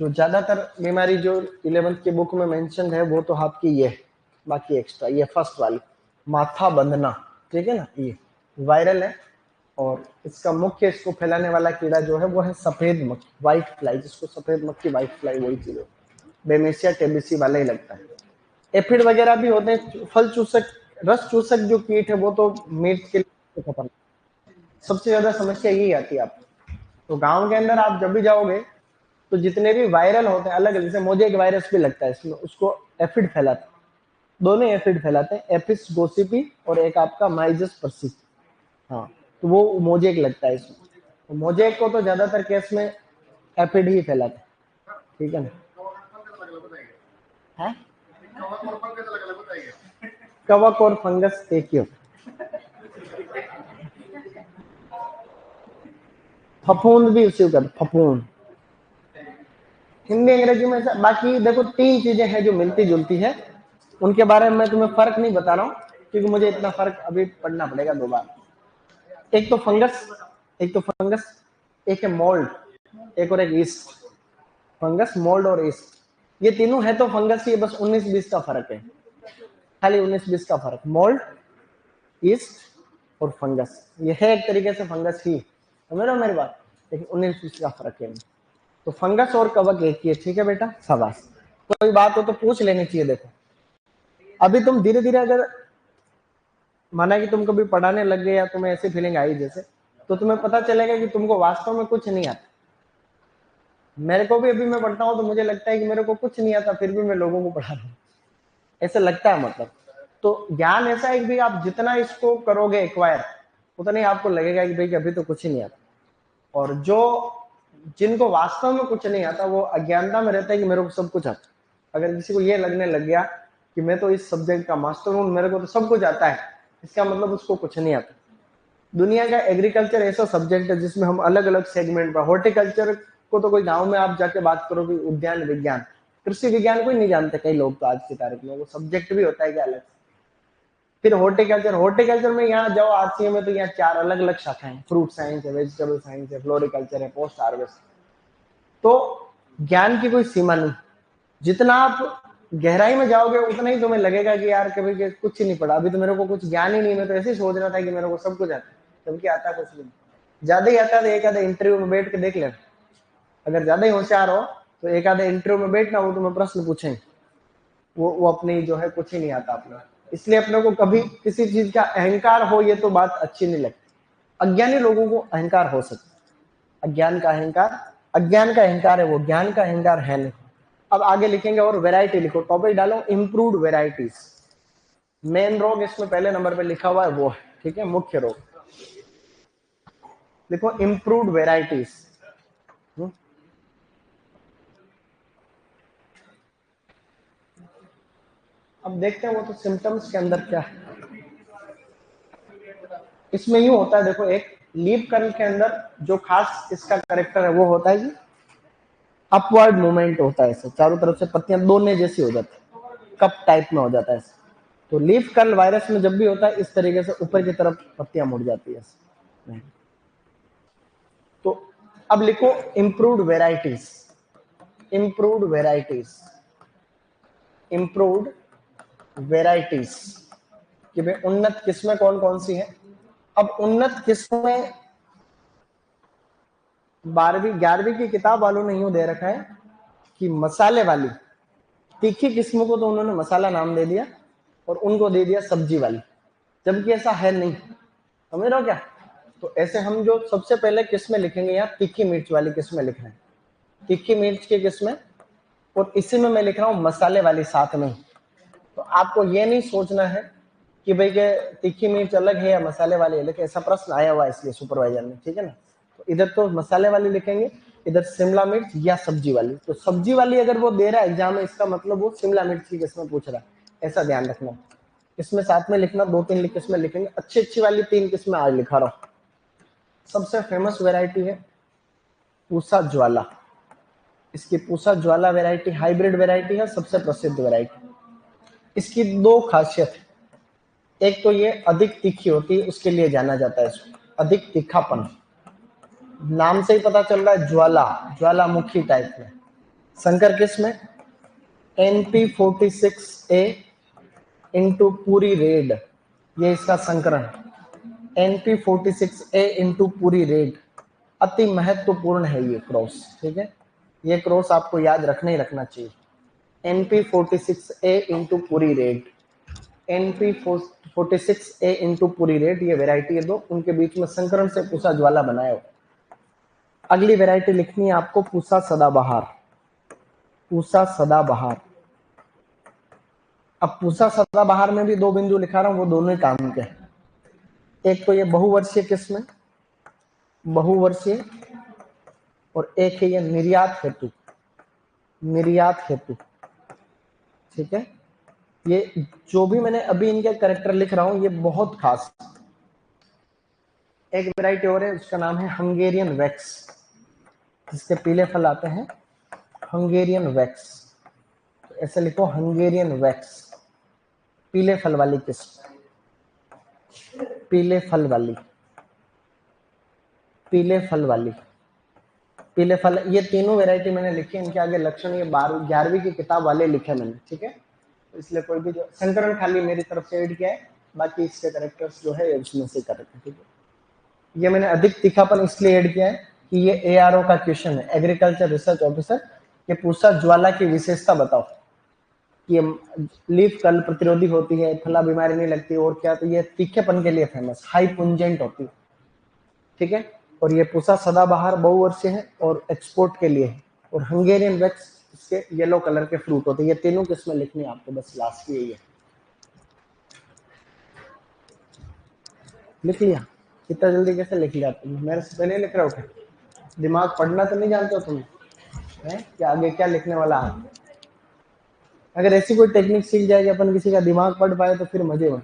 जो ज्यादातर बीमारी जो 11th की बुक में मेंशन है वो तो आपकी ये है, बाकी एक्स्ट्रा ये फर्स्ट वाली माथा बंधना, ठीक है ना, ये वायरल है, और इसका मुख्य इसको फैलाने वाला कीड़ा जो है वो है सफेद मक्खी, व्हाइट फ्लाई, जिसको सफेद मक्खी व्हाइट फ्लाई वही चीज है, बेमेसिया टेबिसी वाला ही लगता है। एफिड वगैरह भी होते हैं, फल चूसक, रस चूसक जो कीट है वो तो मीट के लिए खत्म। सबसे ज्यादा समस्या यही आती है आपको। तो गांव के अंदर आप जब भी जाओगे तो जितने भी वायरल होते हैं अलग अलग, जैसे मोजेक वायरस भी लगता है इसमें, उसको एफिड फैलाते हैं, दोनों एफिड फैलाते हैं, एपिस गोसिपी और एक आपका माइजस पर्सी। हाँ, तो वो मोजेक लगता है इसमें। तो मोजेक को तो ज्यादातर केस में एफिड ही फैलाते हैं, ठीक है ना। है कवक और फंगस एक ही होता है। फफूंद भी उसी का, फफूंद हिंदी अंग्रेजी में बाकी देखो 3 चीजें हैं जो मिलती जुलती है, उनके बारे में मैं तुम्हें फर्क नहीं बता रहा हूँ, क्योंकि मुझे इतना फर्क अभी पढ़ना पड़ेगा 2 बार। एक तो फंगस, एक तो फंगस, एक है मोल्ड, एक और एक ईस्ट। फंगस, मोल्ड और ईस्ट, ये तीनों है तो फंगस ही, बस 19-20 का फर्क है, खाली 19-20 का फर्क, मोल्ड, ईस्ट और फंगस। ये है एक तरीके से फंगस ही, समझ रहे हो मेरी बात, लेकिन 19-20 का फर्क है। तो फंगस और कवक एक ही है, ठीक है बेटा, शाबाश। कोई बात हो तो पूछ लेनी चाहिए। देखो अभी तुम धीरे धीरे अगर माना कि तुम कभी पढ़ाने लग गए या तुम्हें ऐसी फीलिंग आई जैसे, तो तुम्हें पता चलेगा कि तुमको वास्तव में कुछ नहीं आता। मेरे को भी अभी मैं पढ़ता हूँ तो मुझे लगता है कि मेरे को कुछ नहीं आता, फिर भी मैं लोगों को पढ़ा रहा हूँ, ऐसा लगता है मतलब। तो ज्ञान ऐसा है कि भाई आप जितना इसको करोगे एक्वायर, उतना ही आपको लगेगा कि भाई अभी तो कुछ ही नहीं आता। और जो जिनको वास्तव में कुछ नहीं आता वो अज्ञानता में रहता है कि मेरे को सब कुछ आता। अगर किसी को ये लगने लग गया कि मैं तो इस सब्जेक्ट का मास्टर हूँ, मेरे को तो सब कुछ आता है, इसका मतलब उसको कुछ नहीं आता। दुनिया का एग्रीकल्चर ऐसा सब्जेक्ट है जिसमें हम अलग अलग सेगमेंट पर, हॉर्टिकल्चर को तो कोई गांव में आप जाके बात करोगे, उद्यान विज्ञान, कृषि विज्ञान कोई नहीं जानते कई लोग तो आज की तारीख में, वो सब्जेक्ट भी होता है क्या अलग। फिर हॉर्टिकल्चर, हॉर्टिकल्चर में यहाँ जाओ आरसीए में तो यहाँ 4 अलग अलग शाखाएं, फ्रूट साइंस है, वेजिटेबल साइंस है, फ्लोरिकल्चर है, पोस्ट हार्वेस्ट। तो ज्ञान की कोई सीमा नहीं, जितना आप गहराई में जाओगे उतना ही तुम्हें लगेगा कि यार कभी कुछ ही नहीं पड़ा, अभी तो मेरे को कुछ ज्ञान ही नहीं, मैं तो ऐसे ही सोच रहा था कि मेरे को सब कुछ आता है, जबकि आता कुछ नहीं। ज्यादा ही आता तो एक आधे इंटरव्यू में बैठ के देख लेना, अगर ज्यादा ही होशियार हो तो एक आधे इंटरव्यू में बैठना, वो तुम्हें प्रश्न पूछेंगे, वो अपनी जो है कुछ ही नहीं आता अपना। इसलिए अपने को कभी किसी चीज का अहंकार हो, ये तो बात अच्छी नहीं लगती। अज्ञानी लोगों को अहंकार हो सकता है, अज्ञान का अहंकार, अज्ञान का अहंकार है वो, ज्ञान का अहंकार है नहीं। अब आगे लिखेंगे और वैरायटी लिखो, टॉपिक डालो इंप्रूव्ड वैरायटीज। मेन रोग इसमें पहले नंबर पे लिखा हुआ है वो है, ठीक है, मुख्य रोग। लिखो इंप्रूव्ड वैरायटीज। अब देखते हैं वो तो सिम्टम्स के अंदर क्या है। इसमें यूं होता है, देखो एक लीफ कर्ल के अंदर जो खास इसका करेक्टर है वो होता है कि अपवर्ड मूवमेंट होता है, ऐसे चारों तरफ से पत्तियां दोने जैसी हो जाती है, कप टाइप में हो जाता है ऐसे। तो लीफ कर्ल वायरस में जब भी होता है इस तरीके से ऊपर की तरफ पत्तियां मुड़ जाती है। तो अब लिखो improved varieties, improved varieties, improved varieties, कि भाई उन्नत किस्में कौन कौन सी हैं। अब उन्नत किस्में 12वीं 11वीं की किताब वालों ने यूं दे रखा है कि मसाले वाली, तीखी किस्मों को तो उन्होंने मसाला नाम दे दिया और उनको दे दिया सब्जी वाली, जबकि ऐसा है नहीं, समझ रहे हो क्या। तो ऐसे हम जो सबसे पहले किस्में लिखेंगे, यहाँ तीखी मिर्च वाली किस्में लिख रहे हैं, तीखी मिर्च की किस्में, और इसी में मैं लिख रहा हूँ मसाले वाली साथ में। तो आपको ये नहीं सोचना है कि भाई के तीखी मिर्च अलग है या मसाले वाली अलग है, ऐसा प्रश्न आया हुआ है इसलिए सुपरवाइजर में, ठीक है ना। तो इधर तो मसाले वाली लिखेंगे, इधर शिमला मिर्च या सब्जी वाली। तो सब्जी वाली अगर वो दे रहा है एग्जाम में, इसका मतलब वो शिमला मिर्च की किस्में पूछ रहा है, ऐसा ध्यान रखना। इसमें साथ में लिखना, 2-3 किस्में लिखेंगे, अच्छी अच्छी वाली 3 किस्में आज लिखा रहा हूं। सबसे फेमस वैरायटी है पूसा ज्वाला, इसकी पूसा ज्वाला वैरायटी हाइब्रिड वैरायटी है, सबसे प्रसिद्ध वैरायटी। इसकी 2 खासियत है, एक तो ये अधिक तीखी होती है, उसके लिए जाना जाता है इसको, अधिक तीखापन, नाम से ही पता चल रहा है ज्वाला, ज्वालामुखी टाइप में। संकर किस्म में NP46A इंटू पूरी रेड, ये इसका संकरण। NP46A इंटू पूरी रेड अति महत्वपूर्ण है ये क्रॉस, ठीक है, ये क्रॉस आपको याद रखना ही रखना चाहिए। NP46A इंटू पूरी रेड, NP46A इंटू पूरी रेड, ये वेराइटी है दो, उनके बीच में संकरण से पूसा ज्वाला बनाया हो। अगली वेराइटी लिखनी है आपको पूसा सदाबहार, पूसा सदाबहार। अब पूसा सदाबहार में भी 2 बिंदु लिखा रहा हूं, वो दोनों ही काम के। एक तो ये बहुवर्षीय किस्म, बहुवर्षीय, और एक है ये निर्यात हेतु, निर्यात हेतु, ठीक है। ये जो भी मैंने अभी इनके कैरेक्टर लिख रहा हूं ये बहुत खास। एक वेराइटी और है, उसका नाम है हंगेरियन वैक्स, जिसके पीले फल आते हैं, हंगेरियन वैक्स। तो ऐसे लिखो हंगेरियन वैक्स, पीले फल वाली किस्म, पीले फल वाली, पीले फल वाली, पीले फल। ये तीनों वैरायटी मैंने लिखी है, इनके आगे लक्षण ये 11वीं की किताब वाले लिखे मैंने, ठीक है। तो इसलिए कोई भी जो संकरण खाली मेरी तरफ से ऐड किया है, बाकी इसके कैरेक्टर्स जो है उसमें से करेक्ट है, ठीक है। ये मैंने अधिक तीखापन इसलिए ऐड किया है कि ये ARO का क्वेश्चन है, एग्रीकल्चर रिसर्च ऑफिसर, ये पूछा ज्वाला की विशेषता बताओ, ये लीफ कर्ल प्रतिरोधी होती है, फला बीमारी नहीं लगती, और क्या, तो ये तीखेपन के लिए फेमस, हाई पुंजेंट होती है, ठीक है। और ये पूसा सदाबहार बहुवर्षीय है और एक्सपोर्ट के लिए है, और हंगेरियन वैक्स इसके येलो कलर के फ्रूट होते हैं। ये तीनों किस्में लिखनी है आपको, बस लास्ट की यही है। लिख लिया? इतना जल्दी कैसे लिख लिया तुम? मेरे से पहले लिख रहे हो क्या? दिमाग पढ़ना तो नहीं जानते हो तुम है कि आगे क्या लिखने वाला है? अगर ऐसी कोई टेक्निक सीख जाए कि अपन किसी का दिमाग पढ़ पाए तो फिर मजे में।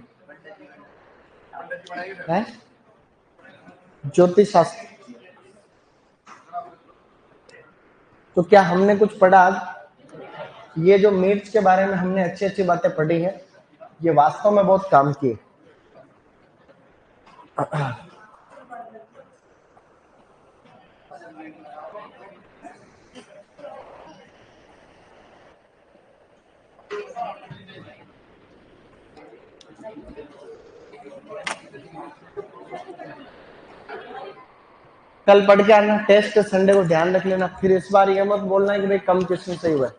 है ज्योतिष शास्त्र। तो क्या हमने कुछ पढ़ा आज? ये जो मिर्च के बारे में हमने अच्छी अच्छी बातें पढ़ी है, ये वास्तव में बहुत काम की है। कल पढ़ के आना, टेस्ट संडे को ध्यान रख लेना। फिर इस बार ये मत बोलना कि भाई कम क्वेश्चन सही हुआ है।